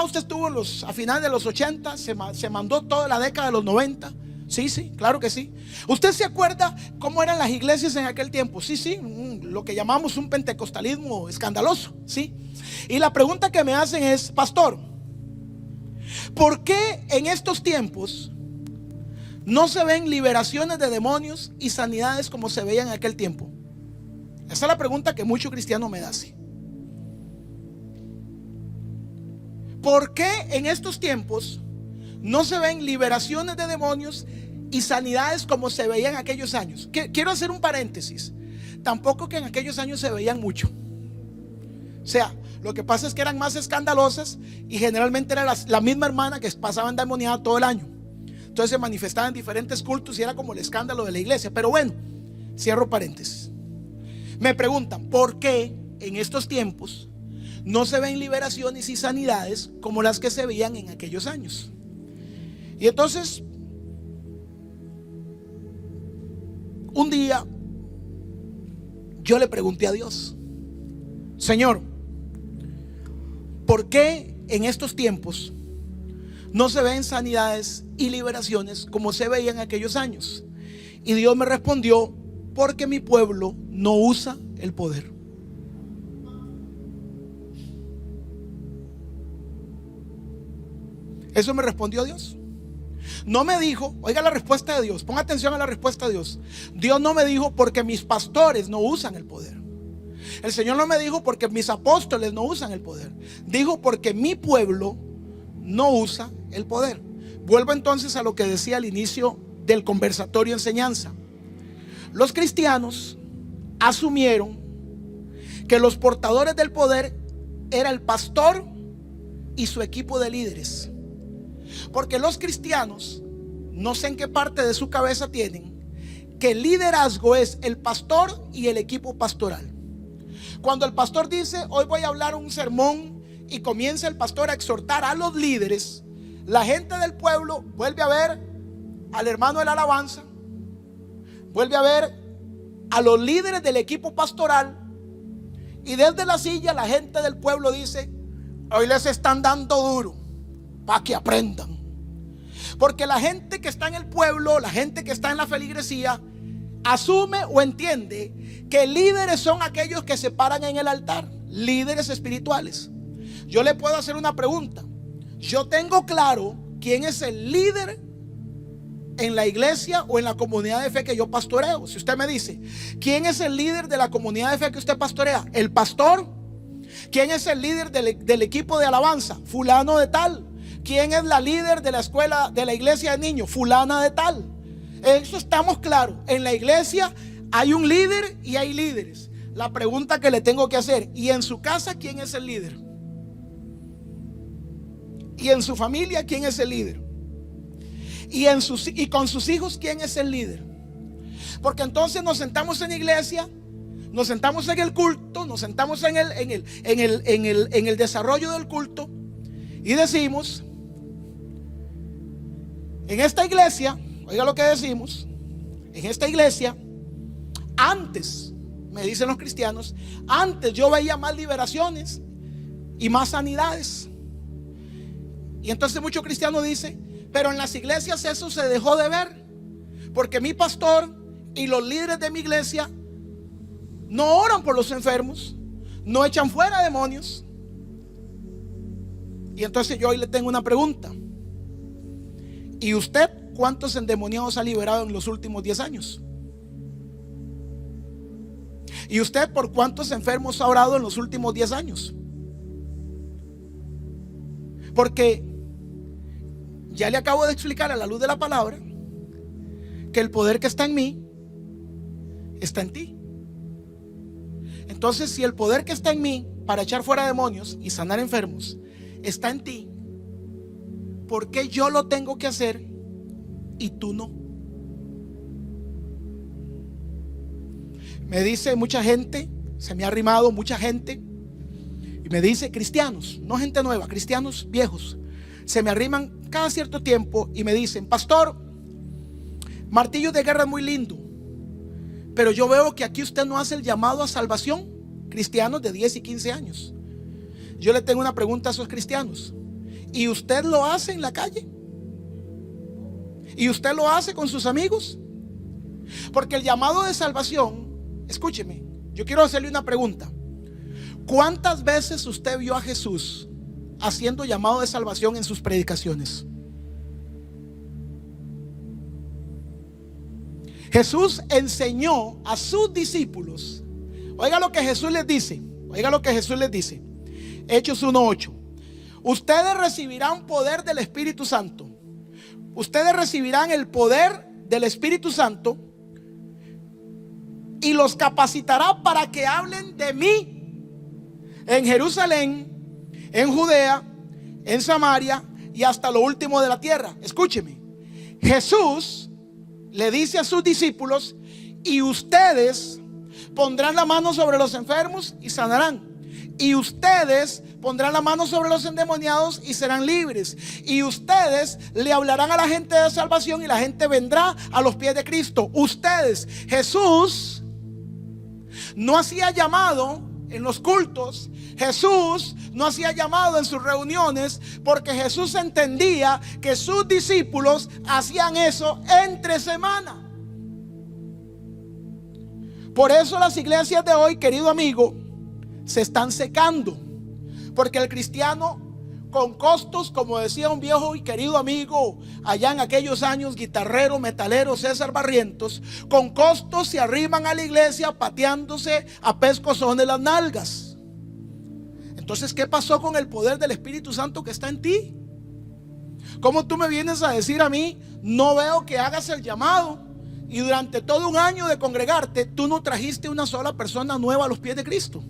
A: Usted estuvo a finales de los 80, se mandó toda la década de los 90. Sí, claro que sí. ¿Usted se acuerda cómo eran las iglesias en aquel tiempo? Sí, lo que llamamos un pentecostalismo escandaloso, sí. Y la pregunta que me hacen es: pastor, ¿por qué en estos tiempos no se ven liberaciones de demonios y sanidades como se veían en aquel tiempo? Esa es la pregunta que muchos cristianos me hacen. ¿Por qué en estos tiempos no se ven liberaciones de demonios y sanidades como se veían en aquellos años? Quiero hacer un paréntesis. Tampoco que en aquellos años se veían mucho. O sea, lo que pasa es que eran más escandalosas y generalmente era la misma hermana que pasaba endemoniada todo el año. Entonces se manifestaba en diferentes cultos y era como el escándalo de la iglesia. Pero bueno, cierro paréntesis. Me preguntan: ¿por qué en estos tiempos no se ven liberaciones y sanidades como las que se veían en aquellos años? Y entonces, un día yo le pregunté a Dios: Señor, ¿por qué en estos tiempos no se ven sanidades y liberaciones como se veían en aquellos años? Y Dios me respondió: porque mi pueblo no usa el poder. Eso me respondió Dios. No me dijo, oiga la respuesta de Dios, ponga atención a la respuesta de Dios. Dios no me dijo: porque mis pastores no usan el poder. El Señor no me dijo: porque mis apóstoles no usan el poder. Dijo: porque mi pueblo no usa el poder. Vuelvo entonces a lo que decía al inicio del conversatorio enseñanza. Los cristianos asumieron que los portadores del poder era el pastor y su equipo de líderes. Porque los cristianos, no sé en qué parte de su cabeza tienen que el liderazgo es el pastor y el equipo pastoral. Cuando el pastor dice: hoy voy a hablar un sermón, y comienza el pastor a exhortar a los líderes, la gente del pueblo vuelve a ver al hermano de la alabanza, vuelve a ver a los líderes del equipo pastoral, y desde la silla la gente del pueblo dice: hoy les están dando duro para que aprendan. Porque la gente que está en el pueblo, la gente que está en la feligresía, asume o entiende que líderes son aquellos que se paran en el altar, líderes espirituales. Yo le puedo hacer una pregunta. Yo tengo claro quién es el líder en la iglesia o en la comunidad de fe que yo pastoreo. Si usted me dice: ¿quién es el líder de la comunidad de fe que usted pastorea? El pastor. ¿Quién es el líder del equipo de alabanza? Fulano de tal. ¿Quién es la líder de la escuela, de la iglesia de niños? Fulana de tal. Eso estamos claros. En la iglesia hay un líder y hay líderes. La pregunta que le tengo que hacer: ¿y en su casa quién es el líder? ¿Y en su familia quién es el líder? ¿Y con sus hijos quién es el líder? Porque entonces nos sentamos en la iglesia, nos sentamos en el culto, nos sentamos en el desarrollo del culto y decimos: En esta iglesia, oiga lo que decimos, en esta iglesia, antes, me dicen los cristianos, antes yo veía más liberaciones y más sanidades. Y entonces muchos cristianos dicen, pero en las iglesias eso se dejó de ver, porque mi pastor y los líderes de mi iglesia no oran por los enfermos, no echan fuera demonios. Y entonces yo hoy le tengo una pregunta. ¿Y usted cuántos endemoniados ha liberado en los últimos 10 años? ¿Y usted por cuántos enfermos ha orado en los últimos 10 años? Porque ya le acabo de explicar a la luz de la palabra que el poder que está en mí está en ti. Entonces, si el poder que está en mí para echar fuera demonios y sanar enfermos está en ti, ¿por qué yo lo tengo que hacer y tú no? Me dice mucha gente, se me ha arrimado mucha gente y me dice, cristianos, no gente nueva, cristianos viejos, se me arriman cada cierto tiempo y me dicen, pastor, martillo de guerra es muy lindo, pero yo veo que aquí usted no hace el llamado a salvación. Cristianos de 10 y 15 años. Yo le tengo una pregunta a esos cristianos. ¿Y usted lo hace en la calle? ¿Y usted lo hace con sus amigos? Porque el llamado de salvación, escúcheme, yo quiero hacerle una pregunta. ¿Cuántas veces usted vio a Jesús haciendo llamado de salvación en sus predicaciones? Jesús enseñó a sus discípulos. Oiga lo que Jesús les dice. Oiga lo que Jesús les dice. Hechos 1:8. Ustedes recibirán poder del Espíritu Santo. Ustedes recibirán el poder del Espíritu Santo y los capacitará para que hablen de mí en Jerusalén, en Judea, en Samaria y hasta lo último de la tierra. Escúcheme. Jesús le dice a sus discípulos, y ustedes pondrán la mano sobre los enfermos y sanarán. Y ustedes pondrán la mano sobre los endemoniados y serán libres. Y ustedes le hablarán a la gente de salvación y la gente vendrá a los pies de Cristo. Ustedes, Jesús no hacía llamado en los cultos. Jesús no hacía llamado en sus reuniones, porque Jesús entendía que sus discípulos hacían eso entre semana. Por eso las iglesias de hoy, querido amigo, se están secando, porque el cristiano con costos, como decía un viejo y querido amigo allá en aquellos años, guitarrero, metalero César Barrientos, con costos se arriman a la iglesia pateándose a pescozones las nalgas. Entonces, ¿qué pasó con el poder del Espíritu Santo que está en ti? ¿Cómo tú me vienes a decir a mí, no veo que hagas el llamado? Y durante todo un año de congregarte, tú no trajiste una sola persona nueva a los pies de Cristo.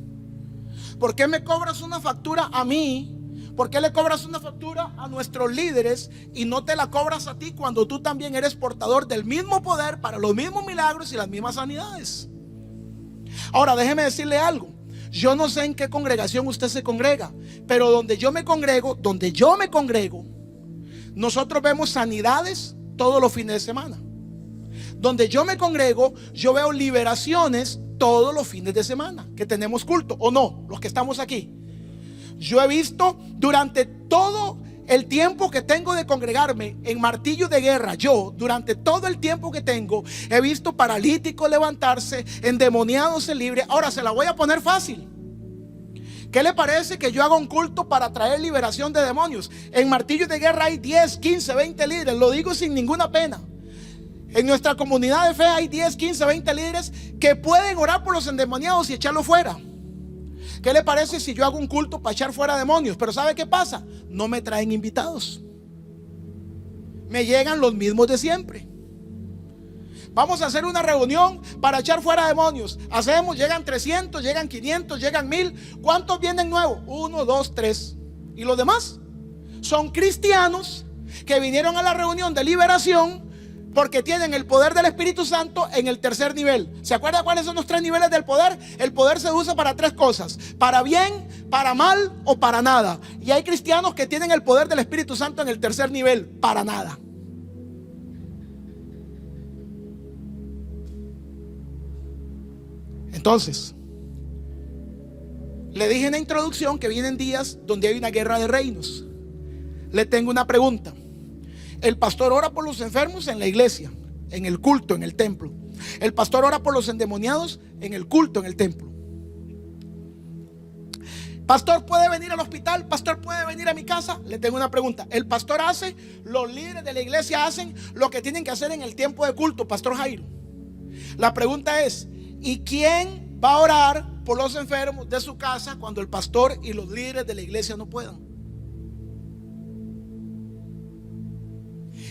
A: ¿Por qué me cobras una factura a mí? ¿Por qué le cobras una factura a nuestros líderes y no te la cobras a ti cuando tú también eres portador del mismo poder para los mismos milagros y las mismas sanidades? Ahora, déjeme decirle algo. Yo no sé en qué congregación usted se congrega, pero donde yo me congrego, nosotros vemos sanidades todos los fines de semana. Donde yo me congrego, yo veo liberaciones todos los fines de semana que tenemos culto, o no, los que estamos aquí. Yo he visto durante todo el tiempo que tengo de congregarme en Martillo de Guerra, durante todo el tiempo que tengo, he visto paralíticos levantarse, endemoniados se libre. Ahora se la voy a poner fácil. ¿Qué le parece que yo haga un culto para traer liberación de demonios? En Martillo de Guerra hay 10, 15, 20 líderes, lo digo sin ninguna pena. En nuestra comunidad de fe hay 10, 15, 20 líderes que pueden orar por los endemoniados y echarlos fuera. ¿Qué le parece si yo hago un culto para echar fuera demonios? Pero ¿sabe qué pasa? No me traen invitados. Me llegan los mismos de siempre. Vamos a hacer una reunión para echar fuera demonios. Llegan 300, llegan 500, llegan 1000. ¿Cuántos vienen nuevos? 1, 2, 3. ¿Y los demás? Son cristianos que vinieron a la reunión de liberación porque tienen el poder del Espíritu Santo en el tercer nivel. ¿Se acuerda cuáles son los 3 niveles del poder? El poder se usa para 3 cosas: para bien, para mal o para nada. Y hay cristianos que tienen el poder del Espíritu Santo en el tercer nivel: para nada. Entonces, le dije en la introducción que vienen días donde hay una guerra de reinos. Le tengo una pregunta. El pastor ora por los enfermos en la iglesia, en el culto, en el templo. El pastor ora por los endemoniados en el culto, en el templo. Pastor, ¿puede venir al hospital? Pastor, ¿puede venir a mi casa? Le tengo una pregunta. El pastor hace, los líderes de la iglesia hacen lo que tienen que hacer en el tiempo de culto, Pastor Jairo. La pregunta es, ¿y quién va a orar por los enfermos de su casa cuando el pastor y los líderes de la iglesia no puedan?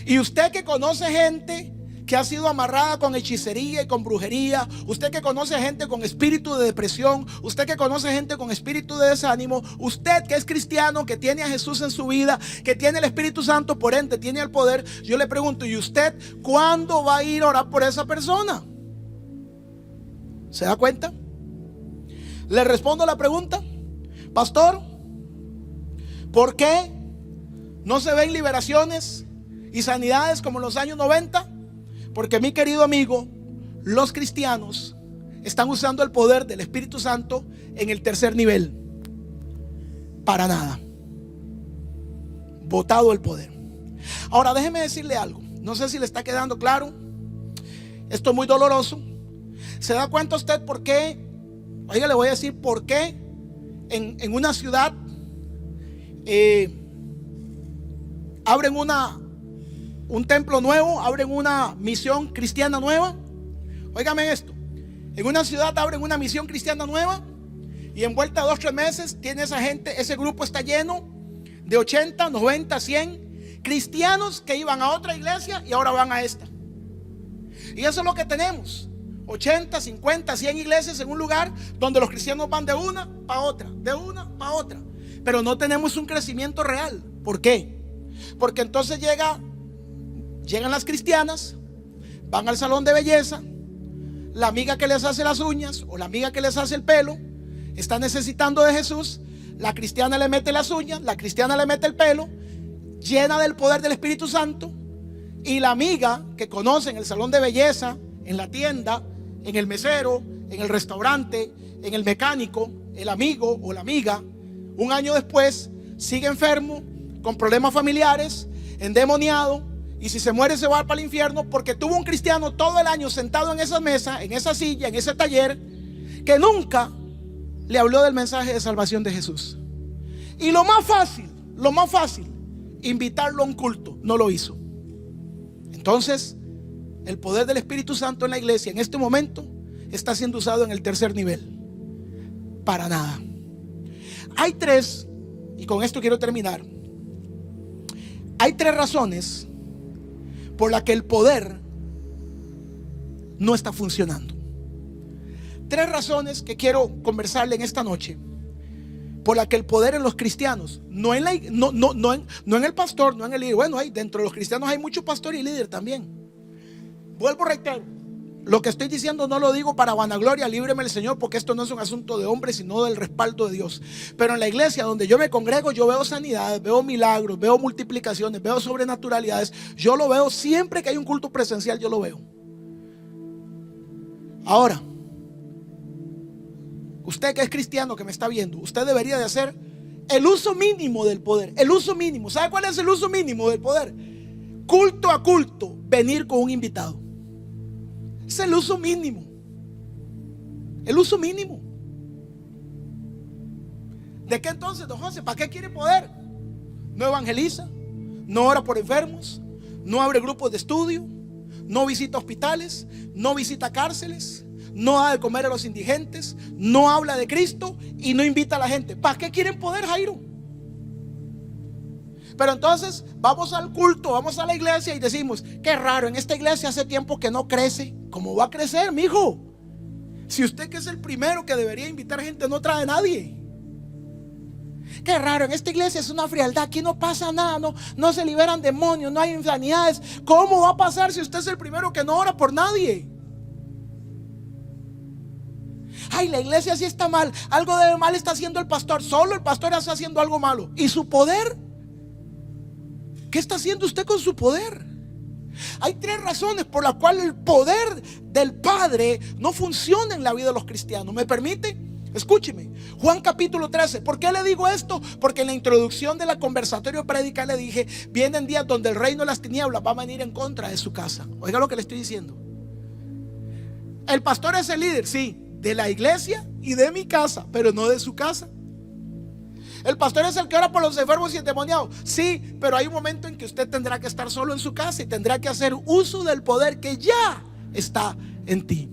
A: Y usted que conoce gente que ha sido amarrada con hechicería y con brujería, usted que conoce gente con espíritu de depresión, usted que conoce gente con espíritu de desánimo, usted que es cristiano, que tiene a Jesús en su vida, que tiene el Espíritu Santo, por ende tiene el poder, yo le pregunto, ¿y usted cuándo va a ir a orar por esa persona? ¿Se da cuenta? Le respondo la pregunta, pastor, ¿por qué no se ven liberaciones y sanidades como en los años 90? Porque, mi querido amigo, los cristianos están usando el poder del Espíritu Santo en el tercer nivel. Para nada. Botado el poder. Ahora déjeme decirle algo. No sé si le está quedando claro. Esto es muy doloroso. ¿Se da cuenta usted por qué? Oiga, le voy a decir por qué en una ciudad abren un templo nuevo, abren una misión cristiana nueva. Óigame esto. En una ciudad abren una misión cristiana nueva y en vuelta de 2 o 3 meses tiene esa gente, ese grupo está lleno de 80, 90, 100 cristianos que iban a otra iglesia y ahora van a esta. Y eso es lo que tenemos. 80, 50, 100 iglesias en un lugar donde los cristianos van de una para otra, de una para otra. Pero no tenemos un crecimiento real. ¿Por qué? Porque entonces llegan las cristianas, van al salón de belleza, la amiga que les hace las uñas o la amiga que les hace el pelo está necesitando de Jesús, la cristiana le mete las uñas, la cristiana le mete el pelo, llena del poder del Espíritu Santo, y la amiga que conoce en el salón de belleza, en la tienda, en el mesero, en el restaurante, en el mecánico, el amigo o la amiga, un año después sigue enfermo, con problemas familiares, endemoniado, y si se muere se va para el infierno porque tuvo un cristiano todo el año sentado en esa mesa, en esa silla, en ese taller, que nunca le habló del mensaje de salvación de Jesús. Y lo más fácil, invitarlo a un culto, no lo hizo. Entonces, el poder del Espíritu Santo en la iglesia en este momento está siendo usado en el tercer nivel. Para nada. Hay 3, y con esto quiero terminar. Hay 3 razones por las que el poder no está funcionando. 3 razones que quiero conversarle en esta noche por las que el poder en los cristianos, no en el pastor, no en el líder. Bueno, dentro de los cristianos hay mucho pastor y líder también. Vuelvo a reiterar, lo que estoy diciendo no lo digo para vanagloria, líbreme el Señor, porque esto no es un asunto de hombres, sino del respaldo de Dios. Pero en la iglesia donde yo me congrego, yo veo sanidades, veo milagros, veo multiplicaciones, veo sobrenaturalidades. Yo lo veo siempre que hay un culto presencial, yo lo veo. Ahora, usted que es cristiano, que me está viendo, usted debería de hacer el uso mínimo del poder. El uso mínimo. ¿Sabe cuál es el uso mínimo del poder? Culto a culto, venir con un invitado. Es el uso mínimo. El uso mínimo. ¿De qué entonces, don José? ¿Para qué quiere poder? No evangeliza, no ora por enfermos, no abre grupos de estudio, no visita hospitales, no visita cárceles, no da de comer a los indigentes, no habla de Cristo y no invita a la gente. ¿Para qué quieren poder, Jairo? Pero entonces vamos al culto, vamos a la iglesia y decimos, qué raro, en esta iglesia hace tiempo que no crece. ¿Cómo va a crecer, mijo? Si usted, que es el primero que debería invitar gente, no trae a nadie. Qué raro, en esta iglesia es una frialdad, aquí no pasa nada, no se liberan demonios, no hay insanidades. ¿Cómo va a pasar si usted es el primero que no ora por nadie? Ay, la iglesia sí está mal, algo de mal está haciendo el pastor. Solo el pastor está haciendo algo malo. ¿Y su poder? ¿Qué está haciendo usted con su poder? Hay tres razones por las cuales el poder del Padre no funciona en la vida de los cristianos. ¿Me permite? Escúcheme, Juan capítulo 13. ¿Por qué le digo esto? Porque en la introducción de la conversatorio prédica le dije: vienen días donde el reino de las tinieblas va a venir en contra de su casa. Oiga lo que le estoy diciendo. El pastor es el líder, sí, de la iglesia y de mi casa, pero no de su casa. El pastor es el que ora por los enfermos y endemoniados, sí, pero hay un momento en que usted tendrá que estar solo en su casa y tendrá que hacer uso del poder que ya está en ti.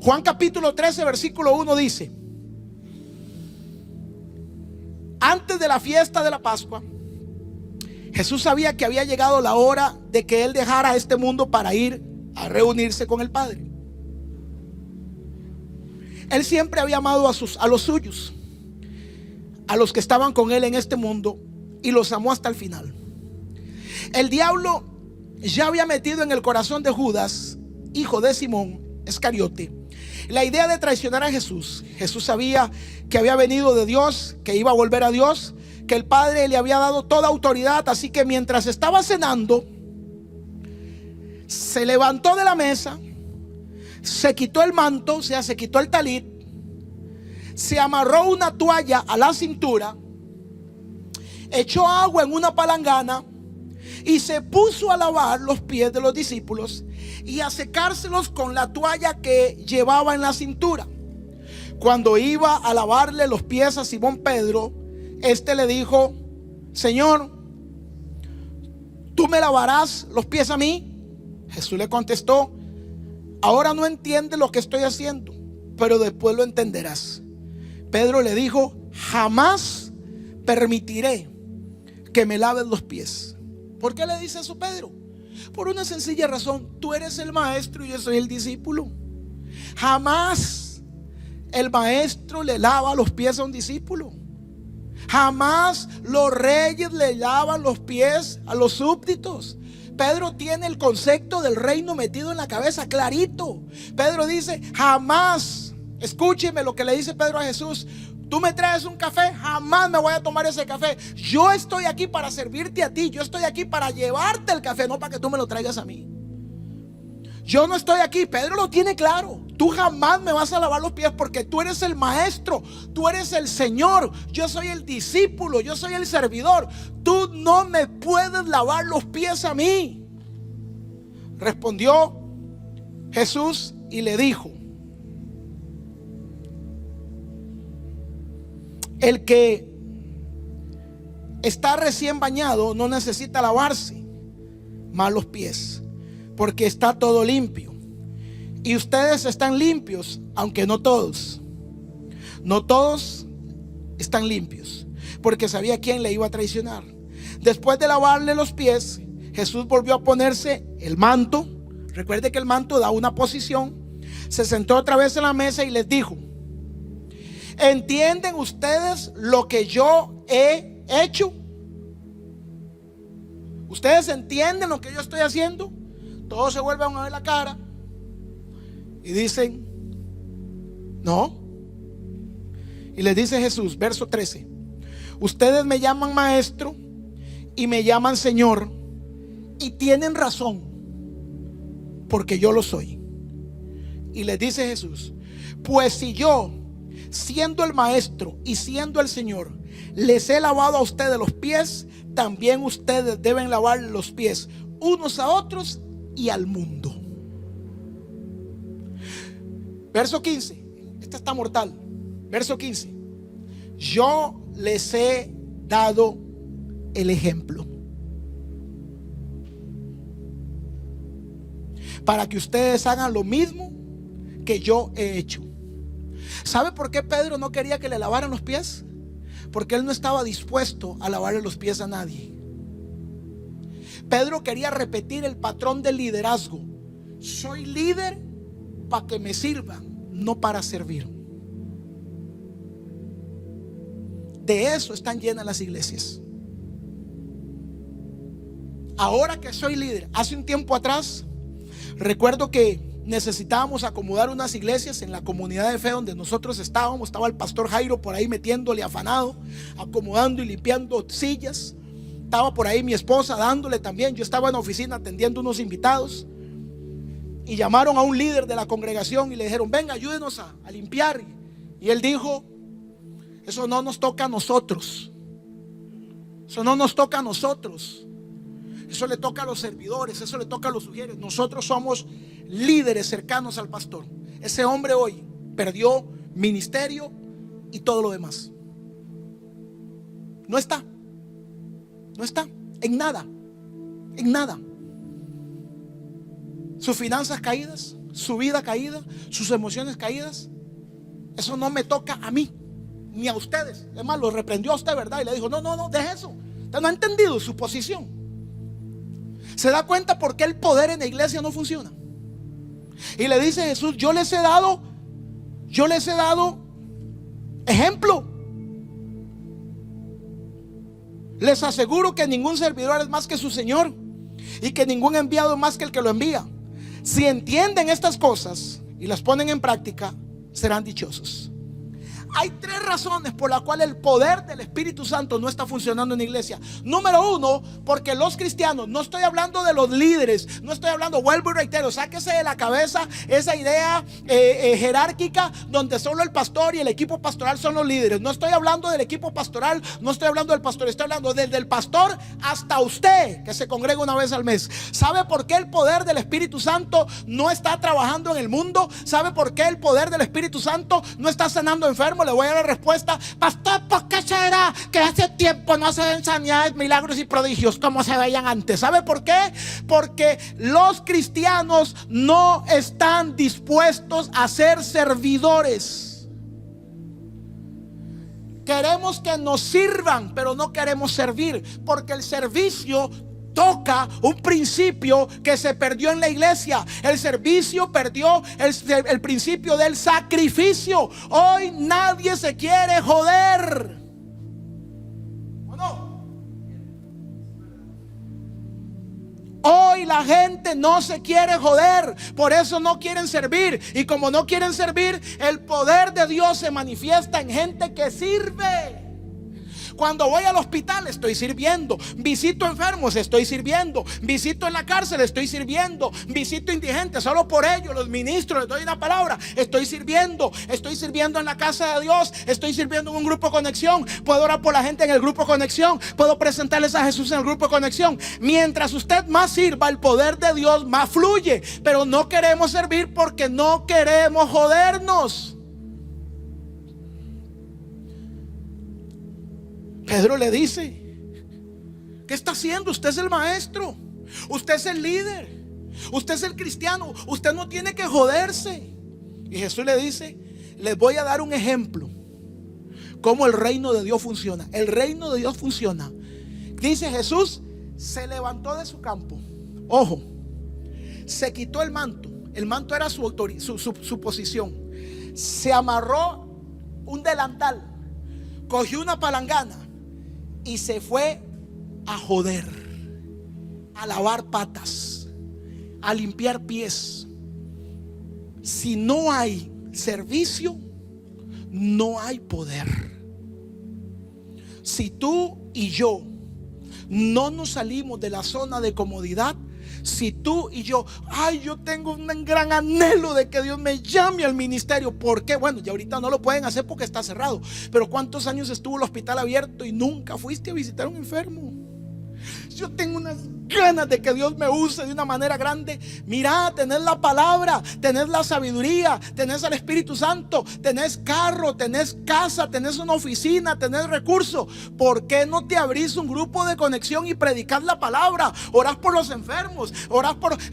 A: Juan capítulo 13 versículo 1 dice: antes de la fiesta de la Pascua, Jesús sabía que había llegado la hora de que Él dejara este mundo para ir a reunirse con el Padre. Él siempre había amado a los suyos, a los que estaban con Él en este mundo, y los amó hasta el final. El diablo ya había metido en el corazón de Judas, hijo de Simón Iscariote, la idea de traicionar a Jesús. Jesús sabía que había venido de Dios, que iba a volver a Dios, que el Padre le había dado toda autoridad. Así que mientras estaba cenando, se levantó de la mesa, se quitó el manto, o sea, se quitó el talit, se amarró una toalla a la cintura, echó agua en una palangana y se puso a lavar los pies de los discípulos y a secárselos con la toalla que llevaba en la cintura. Cuando iba a lavarle los pies a Simón Pedro, este le dijo: Señor, ¿tú me lavarás los pies a mí? Jesús le contestó: ahora no entiendes lo que estoy haciendo, pero después lo entenderás. Pedro le dijo: jamás permitiré que me laves los pies. ¿Por qué le dice eso Pedro? Por una sencilla razón: tú eres el maestro y yo soy el discípulo. Jamás el maestro le lava los pies a un discípulo. Jamás los reyes le lavan los pies a los súbditos. Pedro tiene el concepto del reino metido en la cabeza clarito. Pedro dice: jamás, escúcheme lo que le dice Pedro a Jesús: tú me traes un café, jamás me voy a tomar ese café. Yo estoy aquí para servirte a ti. Yo estoy aquí para llevarte el café, no para que tú me lo traigas a mí. Yo no estoy aquí. Pedro lo tiene claro. Tú jamás me vas a lavar los pies porque tú eres el maestro, tú eres el Señor, yo soy el discípulo, yo soy el servidor. Tú no me puedes lavar los pies a mí. Respondió Jesús y le dijo: el que está recién bañado no necesita lavarse más los pies, porque está todo limpio. Y ustedes están limpios, aunque no todos. No todos están limpios, porque sabía quién le iba a traicionar. Después de lavarle los pies, Jesús volvió a ponerse el manto. Recuerde que el manto da una posición. Se sentó otra vez en la mesa y les dijo: ¿entienden ustedes lo que yo he hecho? ¿Ustedes entienden lo que yo estoy haciendo? Todos se vuelven a ver la cara y dicen: no. Y les dice Jesús, verso 13: ustedes me llaman maestro y me llaman Señor, y tienen razón, porque yo lo soy. Y les dice Jesús: pues si yo, siendo el maestro y siendo el Señor, les he lavado a ustedes los pies, también ustedes deben lavar los pies unos a otros y al mundo. Verso 15, esta está mortal. Verso 15: yo les he dado el ejemplo para que ustedes hagan lo mismo que yo he hecho. ¿Sabe por qué Pedro no quería que le lavaran los pies? Porque él no estaba dispuesto a lavarle los pies a nadie. Pedro quería repetir el patrón del liderazgo: soy líder para que me sirvan, no para servir. De eso están llenas las iglesias. Ahora que soy líder, hace un tiempo atrás recuerdo que necesitábamos acomodar unas iglesias en la comunidad de fe donde nosotros estábamos. Estaba el pastor Jairo por ahí metiéndole afanado, acomodando y limpiando sillas. estaba por ahí mi esposa dándole también. Yo estaba en la oficina atendiendo unos invitados y llamaron a un líder de la congregación y le dijeron: venga, ayúdenos a limpiar. Y él dijo: eso no nos toca a nosotros. Eso no nos toca a nosotros. Eso le toca a los servidores, eso le toca a los sugieres. Nosotros somos líderes cercanos al pastor. Ese hombre hoy perdió ministerio y todo lo demás. No está en nada, en nada. Sus finanzas caídas, su vida caída, sus emociones caídas. Eso no me toca a mí ni a ustedes. Es más, lo reprendió a usted, ¿verdad? Y le dijo: no, deje eso. Usted no ha entendido su posición. ¿Se da cuenta por qué el poder en la iglesia no funciona? Y le dice Jesús: yo les he dado ejemplo. Les aseguro que ningún servidor es más que su Señor, y que ningún enviado es más que el que lo envía. Si entienden estas cosas y las ponen en práctica, serán dichosos. Hay tres razones por las cuales el poder del Espíritu Santo no está funcionando en la iglesia. Número uno, porque los cristianos, no estoy hablando de los líderes, no estoy hablando, vuelvo y reitero, sáquese de la cabeza esa idea jerárquica donde solo el pastor y el equipo pastoral son los líderes. No estoy hablando del equipo pastoral, no estoy hablando del pastor, estoy hablando desde el pastor hasta usted que se congrega una vez al mes. ¿Sabe por qué el poder del Espíritu Santo no está trabajando en el mundo? ¿Sabe por qué el poder del Espíritu Santo no está sanando enfermos? Le voy a dar la respuesta: pastor, ¿por qué será que hace tiempo no se ven sanidades, milagros y prodigios como se veían antes? ¿Sabe por qué? Porque los cristianos no están dispuestos a ser servidores. Queremos que nos sirvan, pero no queremos servir, porque el servicio toca un principio que se perdió en la iglesia. El servicio perdió el principio del sacrificio. Hoy nadie se quiere joder, ¿o no? Hoy la gente no se quiere joder, por eso no quieren servir. Y como no quieren servir, el poder de Dios se manifiesta en gente que sirve. Cuando voy al hospital estoy sirviendo, visito enfermos estoy sirviendo, visito en la cárcel estoy sirviendo, visito indigentes, solo por ello los ministros, les doy una palabra, estoy sirviendo en la casa de Dios, estoy sirviendo en un grupo conexión, puedo orar por la gente en el grupo conexión, puedo presentarles a Jesús en el grupo conexión. Mientras usted más sirva, el poder de Dios más fluye, pero no queremos servir porque no queremos jodernos. Pedro le dice: ¿qué está haciendo? Usted es el maestro, usted es el líder, usted es el cristiano, usted no tiene que joderse. Y Jesús le dice: les voy a dar un ejemplo cómo el reino de Dios funciona. El reino de Dios funciona. Dice Jesús: se levantó de su campo, ojo, se quitó el manto era su posición, se amarró un delantal, cogió una palangana y se fue a joder, a lavar patas, a limpiar pies. Si no hay servicio, no hay poder. Si tú y yo no nos salimos de la zona de comodidad, si tú y yo, yo tengo un gran anhelo de que Dios me llame al ministerio. ¿Por qué? Bueno, ya ahorita no lo pueden hacer porque está cerrado. Pero ¿cuántos años estuvo el hospital abierto y nunca fuiste a visitar a un enfermo? Yo tengo unas ganas de que Dios me use de una manera grande. Mira, tenés la palabra, tenés la sabiduría, tenés al Espíritu Santo, tenés carro, tenés casa, tenés una oficina, tenés recursos. ¿Por qué no te abrís un grupo de conexión y predicás la palabra? Orás por los enfermos,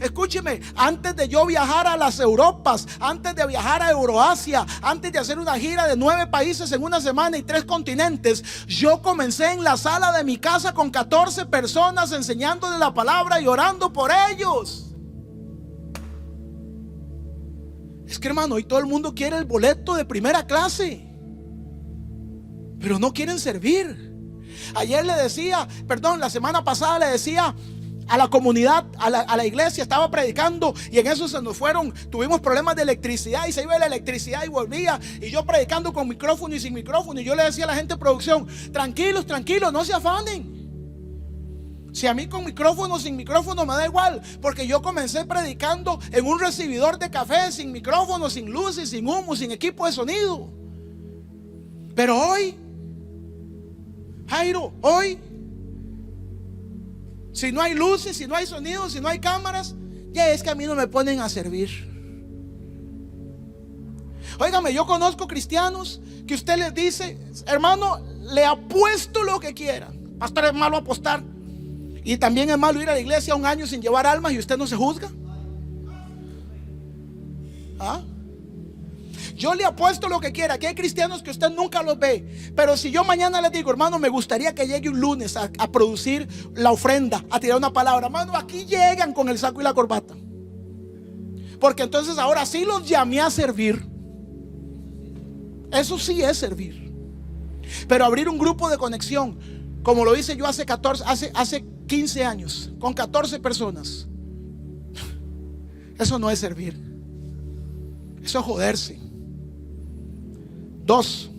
A: escúcheme, antes de yo viajar a las Europas, antes de viajar a Euroasia, antes de hacer una gira de 9 países en una semana y 3 continentes, yo comencé en la sala de mi casa con 14 personas enseñándoles la palabra y orando por ellos. Es que, hermano, hoy todo el mundo quiere el boleto de primera clase, pero no quieren servir. La semana pasada le decía a la comunidad, a la iglesia, estaba predicando y en eso se nos fueron, tuvimos problemas de electricidad y se iba la electricidad y volvía, y yo predicando con micrófono y sin micrófono, y yo le decía a la gente de producción: tranquilos, no se afanen. Si a mí con micrófono, sin micrófono me da igual, porque yo comencé predicando en un recibidor de café, sin micrófono, sin luces, sin humo, sin equipo de sonido. Pero hoy, Jairo, hoy, si no hay luces, si no hay sonido, si no hay cámaras, ya es que a mí no me ponen a servir. Óigame, yo conozco cristianos que usted les dice: hermano, le apuesto lo que quiera. Pastor, es malo apostar. Y también es malo ir a la iglesia un año sin llevar almas y usted no se juzga. ¿Ah? Yo le apuesto lo que quiera, que hay cristianos que usted nunca los ve. Pero si yo mañana les digo: hermano, me gustaría que llegue un lunes a producir la ofrenda, a tirar una palabra, hermano, aquí llegan con el saco y la corbata. Porque entonces ahora sí los llamé a servir. Eso sí es servir. Pero abrir un grupo de conexión, como lo hice yo hace 15 años, con 14 personas, eso no es servir. Eso es joderse. 2.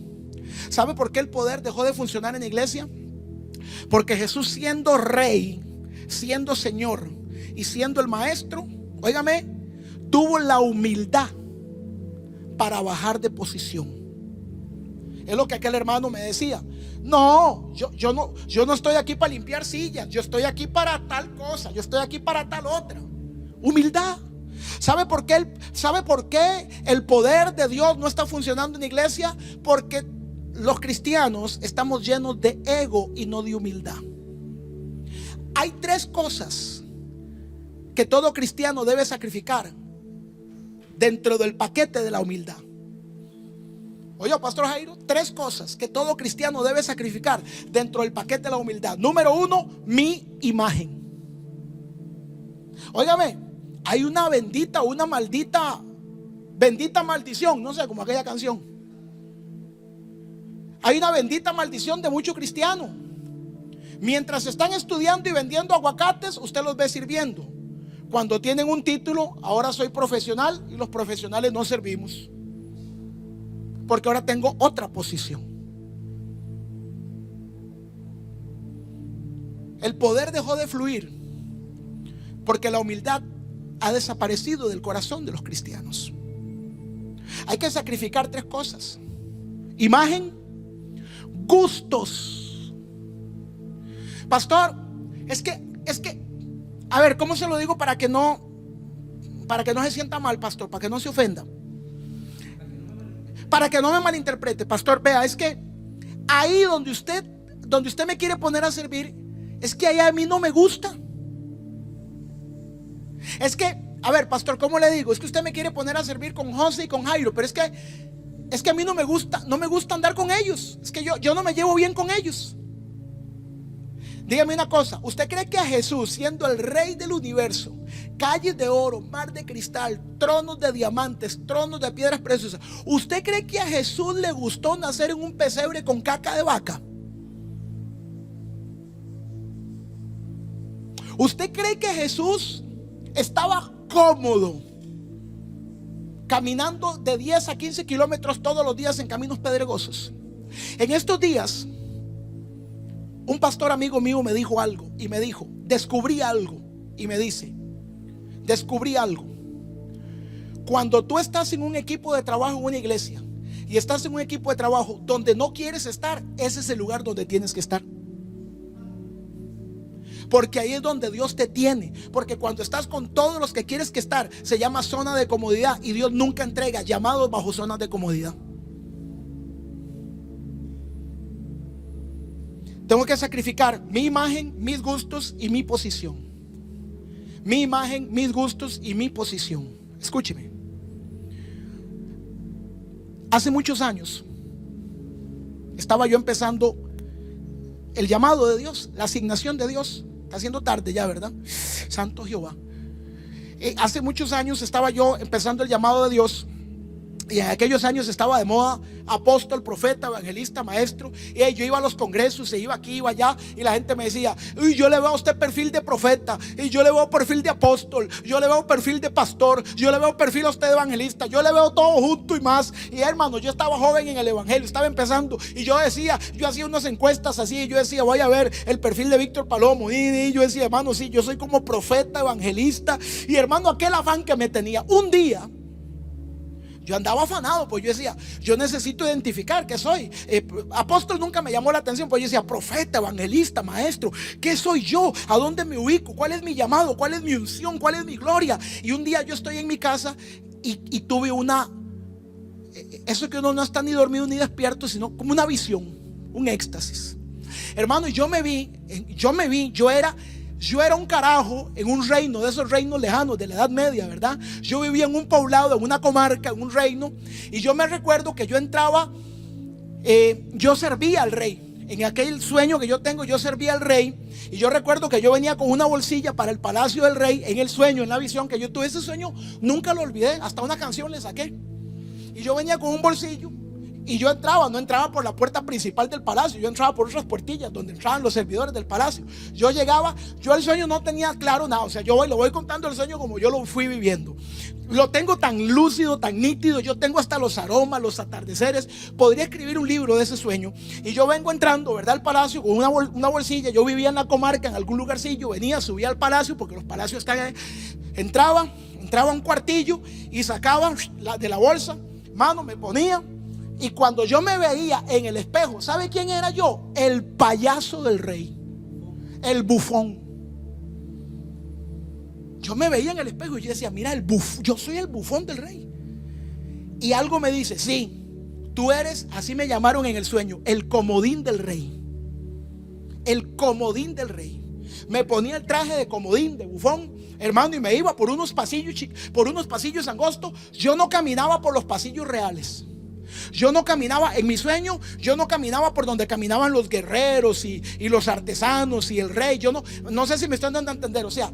A: ¿Sabe por qué el poder dejó de funcionar en la iglesia? Porque Jesús, siendo rey, siendo Señor y siendo el maestro, óigame, tuvo la humildad para bajar de posición. Es lo que aquel hermano me decía: no, yo no estoy aquí para limpiar sillas, yo estoy aquí para tal cosa, yo estoy aquí para tal otra. Humildad. ¿Sabe por qué el poder de Dios no está funcionando en la iglesia? Porque los cristianos estamos llenos de ego y no de humildad. Hay 3 cosas que todo cristiano debe sacrificar dentro del paquete de la humildad. Oye, Pastor Jairo, 3 cosas que todo cristiano debe sacrificar dentro del paquete de la humildad. Número 1, mi imagen. Óigame, hay una bendita maldición, no sé, como aquella canción. Hay una bendita maldición de muchos cristianos. Mientras están estudiando y vendiendo aguacates, usted los ve sirviendo. Cuando tienen un título: ahora soy profesional, y los profesionales no servimos, porque ahora tengo otra posición. El poder dejó de fluir porque la humildad ha desaparecido del corazón de los cristianos. Hay que sacrificar 3 cosas: imagen, gustos. Pastor, es que a ver, ¿cómo se lo digo para que no se sienta mal, pastor? Para que no se ofenda, para que no me malinterprete. Pastor, vea, es que ahí donde usted me quiere poner a servir, es que ahí a mí no me gusta. Es que, a ver, pastor, ¿cómo le digo? Es que usted me quiere poner a servir con José y con Jairo, pero es que a mí no me gusta andar con ellos. Es que yo no me llevo bien con ellos. Dígame una cosa: ¿usted cree que a Jesús, siendo el rey del universo, calles de oro, mar de cristal, tronos de diamantes, tronos de piedras preciosas, usted cree que a Jesús le gustó nacer en un pesebre con caca de vaca? ¿Usted cree que Jesús estaba cómodo caminando de 10 a 15 kilómetros todos los días en caminos pedregosos? En estos días, un pastor amigo mío me dijo algo, y me dijo: descubrí algo. Y me dice: descubrí algo. Cuando tú estás en un equipo de trabajo en una iglesia, y estás en un equipo de trabajo donde no quieres estar, ese es el lugar donde tienes que estar. Porque ahí es donde Dios te tiene. Porque cuando estás con todos los que quieres que estar, se llama zona de comodidad, y Dios nunca entrega llamados bajo zonas de comodidad. Tengo que sacrificar mi imagen, mis gustos y mi posición. Mi imagen, mis gustos y mi posición. Escúcheme. Hace muchos años estaba yo empezando el llamado de Dios, la asignación de Dios. Está haciendo tarde ya, ¿verdad? Santo Jehová. Hace muchos años estaba yo empezando el llamado de Dios, Y en aquellos años estaba de moda apóstol, profeta, evangelista, maestro. Y yo iba a los congresos, se iba aquí, iba allá, y la gente me decía: uy, yo le veo a usted perfil de profeta, y yo le veo perfil de apóstol, yo le veo perfil de pastor, yo le veo perfil a usted de evangelista, yo le veo todo junto y más. Y hermano, yo estaba joven en el evangelio, estaba empezando, y yo hacía unas encuestas así, y yo decía: voy a ver el perfil de Víctor Palomo. Y yo decía: hermano, sí, yo soy como profeta, evangelista. Y hermano, aquel afán que me tenía. Un día yo andaba afanado, pues yo decía: yo necesito identificar qué soy. Apóstol nunca me llamó la atención, pues yo decía: profeta, evangelista, maestro, ¿qué soy yo? ¿A dónde me ubico? ¿Cuál es mi llamado? ¿Cuál es mi unción? ¿Cuál es mi gloria? Y un día yo estoy en mi casa y tuve eso que uno no está ni dormido ni despierto, sino como una visión, un éxtasis. Hermano, yo era un carajo en un reino, de esos reinos lejanos de la Edad Media, ¿verdad? Yo vivía en un poblado, en una comarca, en un reino. Y yo me recuerdo que yo entraba, yo servía al rey. En aquel sueño que yo tengo, yo servía al rey. Y yo recuerdo que yo venía con una bolsilla para el palacio del rey. En el sueño, en la visión que yo tuve, ese sueño nunca lo olvidé. Hasta una canción le saqué. Y yo venía con un bolsillo. Y yo no entraba por la puerta principal del palacio, yo entraba por otras puertillas donde entraban los servidores del palacio. Yo llegaba, yo el sueño no tenía claro nada, o sea, lo voy contando el sueño como yo lo fui viviendo. Lo tengo tan lúcido, tan nítido, yo tengo hasta los aromas, los atardeceres. Podría escribir un libro de ese sueño. Y yo vengo entrando, ¿verdad?, al palacio con una bolsilla. Yo vivía en la comarca, en algún lugarcillo, subía al palacio, porque los palacios están ahí. Entraba a un cuartillo y sacaba de la bolsa, mano, me ponía. Y cuando yo me veía en el espejo, ¿sabe quién era yo? El payaso del rey, el bufón. Yo me veía en el espejo y yo decía: mira, yo soy el bufón del rey. Y algo me dice: sí, tú eres, así me llamaron en el sueño, el comodín del rey. El comodín del rey. Me ponía el traje de comodín, de bufón, hermano, y me iba por unos pasillos angostos. Yo no caminaba por los pasillos reales. Yo no caminaba, en mi sueño, yo no caminaba por donde caminaban los guerreros y los artesanos y el rey. Yo no sé si me están dando a entender. O sea,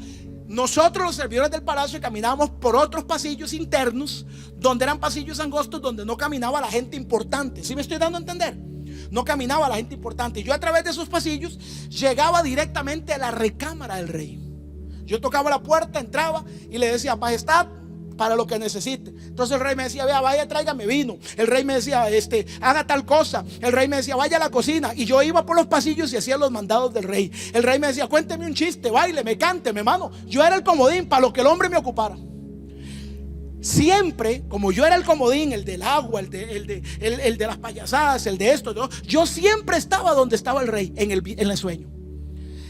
A: nosotros los servidores del palacio caminábamos por otros pasillos internos, donde eran pasillos angostos, donde no caminaba la gente importante. ¿Sí me estoy dando a entender? No caminaba la gente importante. Y yo a través de esos pasillos llegaba directamente a la recámara del rey. Yo tocaba la puerta, entraba y le decía: majestad, para lo que necesite. Entonces el rey me decía: vea, vaya, tráigame vino. El rey me decía: haga tal cosa. El rey me decía: vaya a la cocina. Y yo iba por los pasillos y hacía los mandados del rey. El rey me decía: cuénteme un chiste, baile, cánteme, hermano. Yo era el comodín para lo que el hombre me ocupara. Siempre, como yo era el comodín, el del agua, el de las payasadas, el de esto, ¿no? Yo siempre estaba donde estaba el rey en el sueño.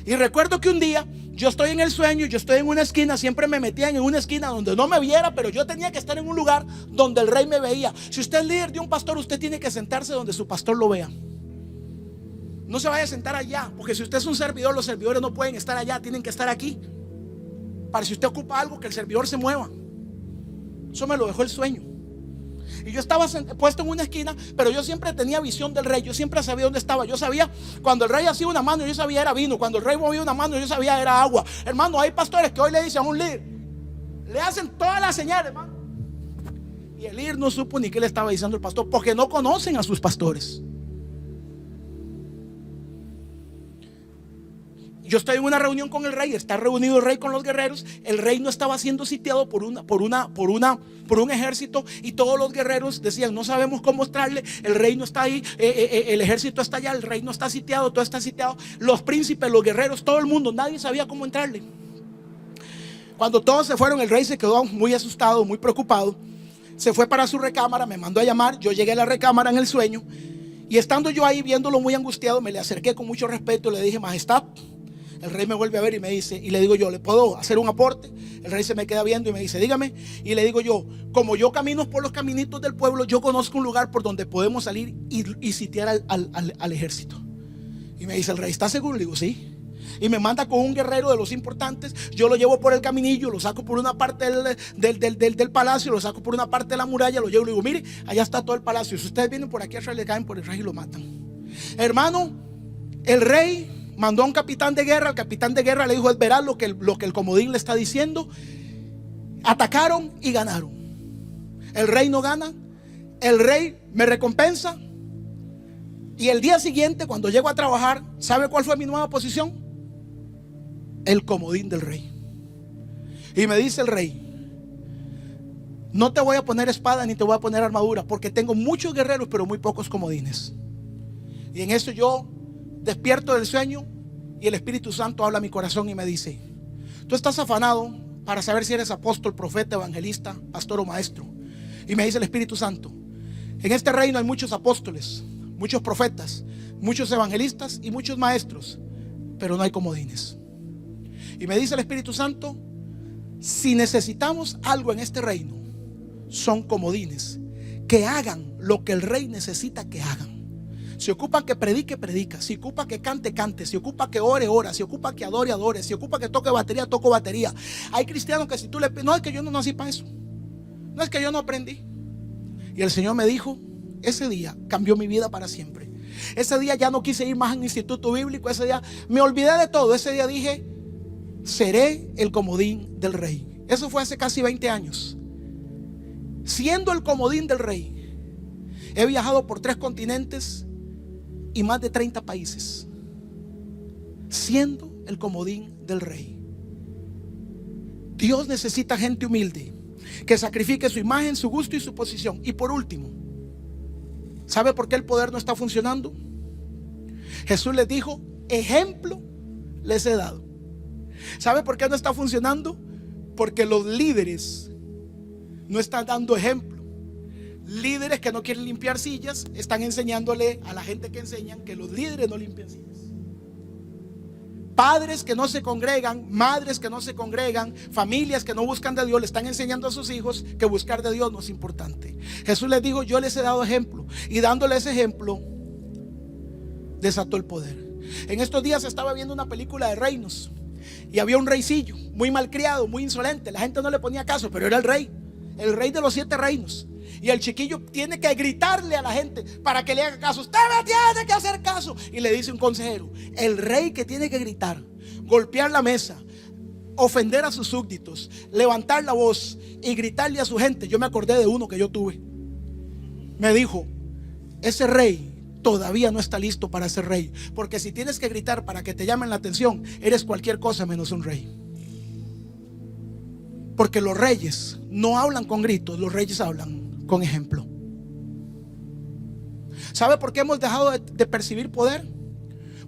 A: Y recuerdo que un día yo estoy en el sueño, yo estoy en una esquina. Siempre me metían en una esquina donde no me viera, pero yo tenía que estar en un lugar donde el rey me veía. Si usted es líder de un pastor, usted tiene que sentarse donde su pastor lo vea. No se vaya a sentar allá, porque si usted es un servidor, los servidores no pueden estar allá, tienen que estar aquí. Para si usted ocupa algo, que el servidor se mueva. Eso me lo dejó el sueño. Y yo estaba puesto en una esquina, pero yo siempre tenía visión del rey. Yo siempre sabía dónde estaba. Yo sabía cuando el rey hacía una mano, yo sabía era vino. Cuando el rey movía una mano, yo sabía era agua. Hermano, hay pastores que hoy le dicen a un líder, le hacen todas las señales, hermano. Y el líder no supo ni qué le estaba diciendo el pastor, porque no conocen a sus pastores. Yo estoy en una reunión con el rey, está reunido el rey con los guerreros. El rey no estaba siendo sitiado por un ejército, y todos los guerreros decían: no sabemos cómo entrarle, el rey no está ahí, el ejército está allá, el rey no está sitiado, todo está sitiado. Los príncipes, los guerreros, todo el mundo, nadie sabía cómo entrarle. Cuando todos se fueron, el rey se quedó muy asustado, muy preocupado. Se fue para su recámara, me mandó a llamar. Yo llegué a la recámara en el sueño, y estando yo ahí viéndolo muy angustiado, me le acerqué con mucho respeto y le dije: majestad. El rey me vuelve a ver y me dice, y le digo yo: ¿le puedo hacer un aporte? El rey se me queda viendo y me dice: dígame. Y le digo yo: como yo camino por los caminitos del pueblo, yo conozco un lugar por donde podemos salir y sitiar al ejército. Y me dice el rey: ¿está seguro? Le digo: sí. Y me manda con un guerrero de los importantes. Yo lo llevo por el caminillo, lo saco por una parte del palacio, lo saco por una parte de la muralla, lo llevo y le digo: mire, allá está todo el palacio. Si ustedes vienen por aquí atrás, le caen por el rey y lo matan. Hermano, el rey mandó a un capitán de guerra. El capitán de guerra le dijo: es veraz lo que el comodín le está diciendo. Atacaron y ganaron. El rey no gana, el rey me recompensa. Y el día siguiente, cuando llego a trabajar, ¿sabe cuál fue mi nueva posición? El comodín del rey. Y me dice el rey: no te voy a poner espada ni te voy a poner armadura, porque tengo muchos guerreros pero muy pocos comodines. Y en eso yo despierto del sueño y el Espíritu Santo habla a mi corazón y me dice: tú estás afanado para saber si eres apóstol, profeta, evangelista, pastor o maestro. Y me dice el Espíritu Santo: en este reino hay muchos apóstoles, muchos profetas, muchos evangelistas y muchos maestros, pero no hay comodines. Y me dice el Espíritu Santo: si necesitamos algo en este reino, son comodines que hagan lo que el rey necesita que hagan. Si ocupa que predique, predica. Si ocupa que cante, cante. Si ocupa que ore, ora. Si ocupa que adore, adore. Si ocupa que toque batería, toco batería. Hay cristianos que si tú le... no, es que yo no nací para eso. No, es que yo no aprendí. Y el Señor me dijo: ese día cambió mi vida para siempre. Ese día ya no quise ir más a un instituto bíblico. Ese día me olvidé de todo. Ese día dije: seré el comodín del rey. Eso fue hace casi 20 años. Siendo el comodín del rey, he viajado por 3 continentes y más de 30 países. Siendo el comodín del rey. Dios necesita gente humilde que sacrifique su imagen, su gusto y su posición. Y por último, ¿sabe por qué el poder no está funcionando? Jesús les dijo: ejemplo les he dado. ¿Sabe por qué no está funcionando? Porque los líderes no están dando ejemplo. Líderes que no quieren limpiar sillas están enseñándole a la gente que enseñan que los líderes no limpian sillas. Padres que no se congregan, madres que no se congregan, familias que no buscan de Dios, le están enseñando a sus hijos que buscar de Dios no es importante. Jesús les dijo: yo les he dado ejemplo. Y dándole ese ejemplo, desató el poder. En estos días estaba viendo una película de reinos y había un reycillo muy malcriado, muy insolente. La gente no le ponía caso, pero era el rey de los 7 reinos. Y el chiquillo tiene que gritarle a la gente para que le haga caso. Usted me tiene que hacer caso. Y le dice un consejero: el rey que tiene que gritar, golpear la mesa, ofender a sus súbditos, levantar la voz y gritarle a su gente. Yo me acordé de uno que yo tuve. Me dijo: ese rey todavía no está listo para ser rey, porque si tienes que gritar para que te llamen la atención, eres cualquier cosa menos un rey. Porque los reyes no hablan con gritos, los reyes hablan con ejemplo. ¿Sabe por qué hemos dejado de percibir poder?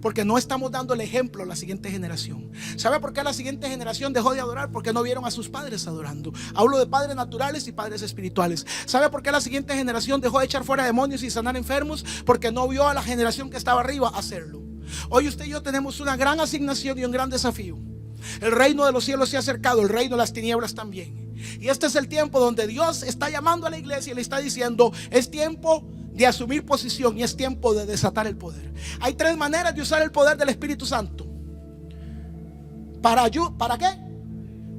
A: Porque no estamos dando el ejemplo a la siguiente generación. ¿Sabe por qué la siguiente generación dejó de adorar? Porque no vieron a sus padres adorando. Hablo de padres naturales y padres espirituales. ¿Sabe por qué la siguiente generación dejó de echar fuera demonios y sanar enfermos? Porque no vio a la generación que estaba arriba hacerlo. Hoy usted y yo tenemos una gran asignación y un gran desafío. El reino de los cielos se ha acercado, el reino de las tinieblas también. Y este es el tiempo donde Dios está llamando a la iglesia y le está diciendo: es tiempo de asumir posición y es tiempo de desatar el poder. Hay 3 maneras de usar el poder del Espíritu Santo. ¿Para qué?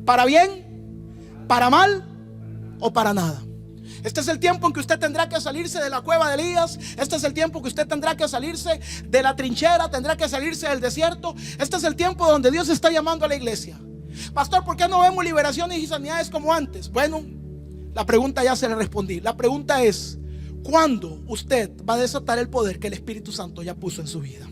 A: ¿Para bien? ¿Para mal? ¿O para nada? Este es el tiempo en que usted tendrá que salirse de la cueva de Elías. Este es el tiempo que usted tendrá que salirse de la trinchera, tendrá que salirse del desierto. Este es el tiempo donde Dios está llamando a la iglesia. Pastor, ¿por qué no vemos liberaciones y sanidades como antes? Bueno, la pregunta ya se le respondí. La pregunta es: ¿cuándo usted va a desatar el poder que el Espíritu Santo ya puso en su vida?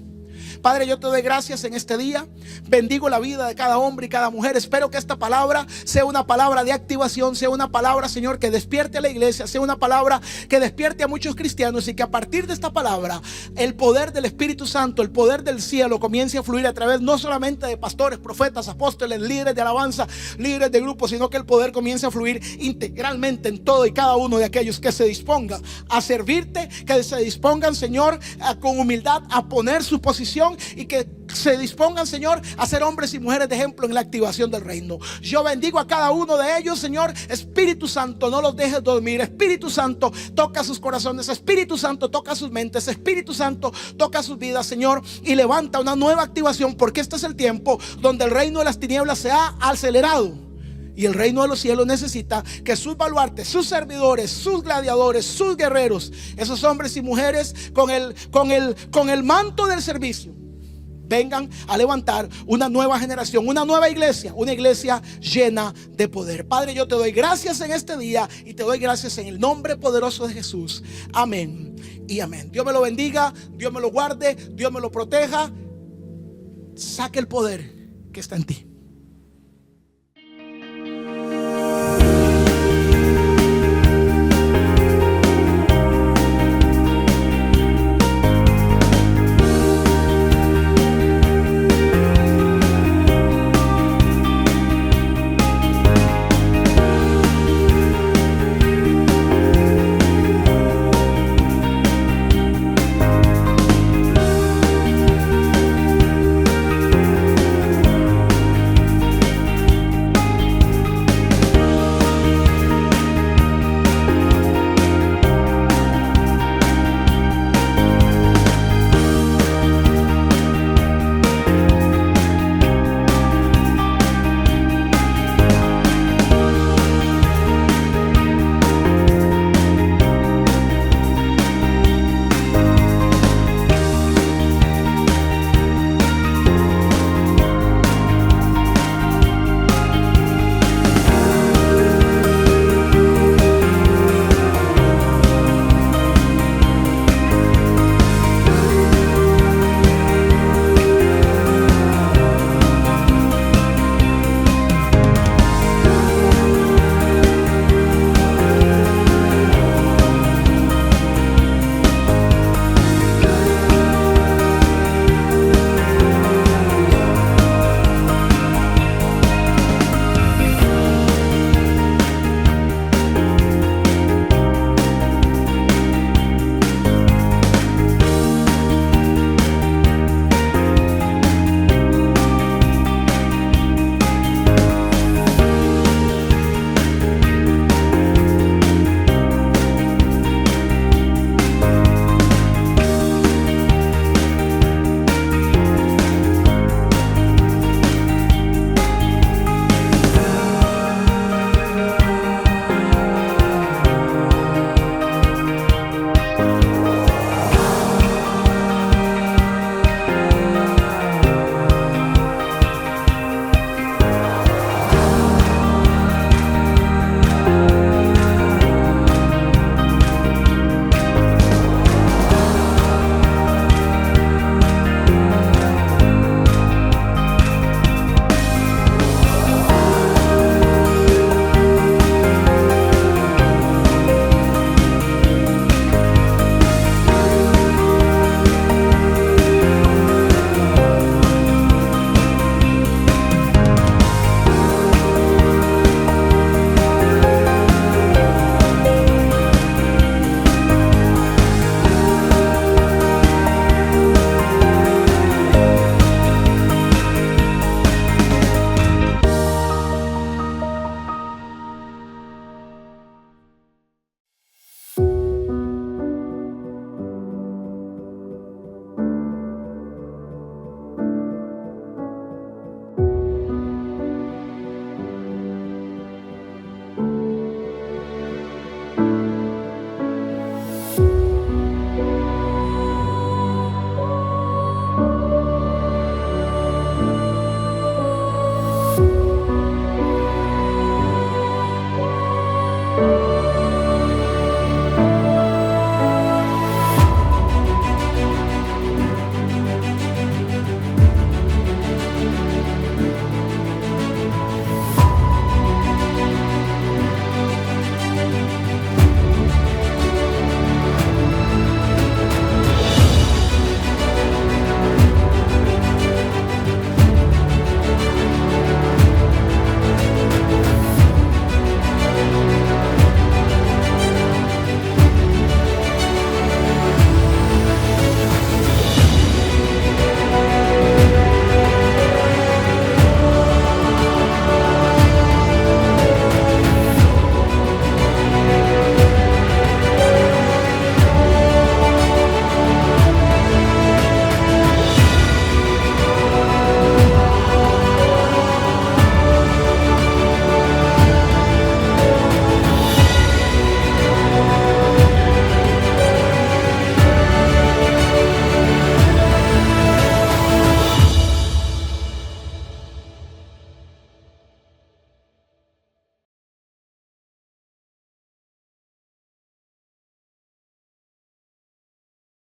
A: Padre, yo te doy gracias en este día. Bendigo la vida de cada hombre y cada mujer. Espero que esta palabra sea una palabra de activación, sea una palabra, Señor, que despierte a la iglesia, sea una palabra que despierte a muchos cristianos, y que a partir de esta palabra el poder del Espíritu Santo, el poder del cielo comience a fluir a través no solamente de pastores, profetas, apóstoles, líderes de alabanza, líderes de grupos, sino que el poder comience a fluir integralmente en todo y cada uno de aquellos que se dispongan a servirte, que se dispongan, Señor, con humildad a poner su posición, y que se dispongan, Señor, a ser hombres y mujeres de ejemplo en la activación del reino. Yo bendigo a cada uno de ellos, Señor. Espíritu Santo, no los dejes dormir. Espíritu Santo, toca sus corazones. Espíritu Santo, toca sus mentes. Espíritu Santo, toca sus vidas, Señor, y levanta una nueva activación, porque este es el tiempo donde el reino de las tinieblas se ha acelerado. Y el reino de los cielos necesita que sus baluartes, sus servidores, sus gladiadores, sus guerreros, esos hombres y mujeres con el manto del servicio, vengan a levantar una nueva generación, una nueva iglesia, una iglesia llena de poder. Padre, yo te doy gracias en este día y te doy gracias en el nombre poderoso de Jesús. Amén y amén. Dios me lo bendiga, Dios me lo guarde, Dios me lo proteja. Saque el poder que está en ti.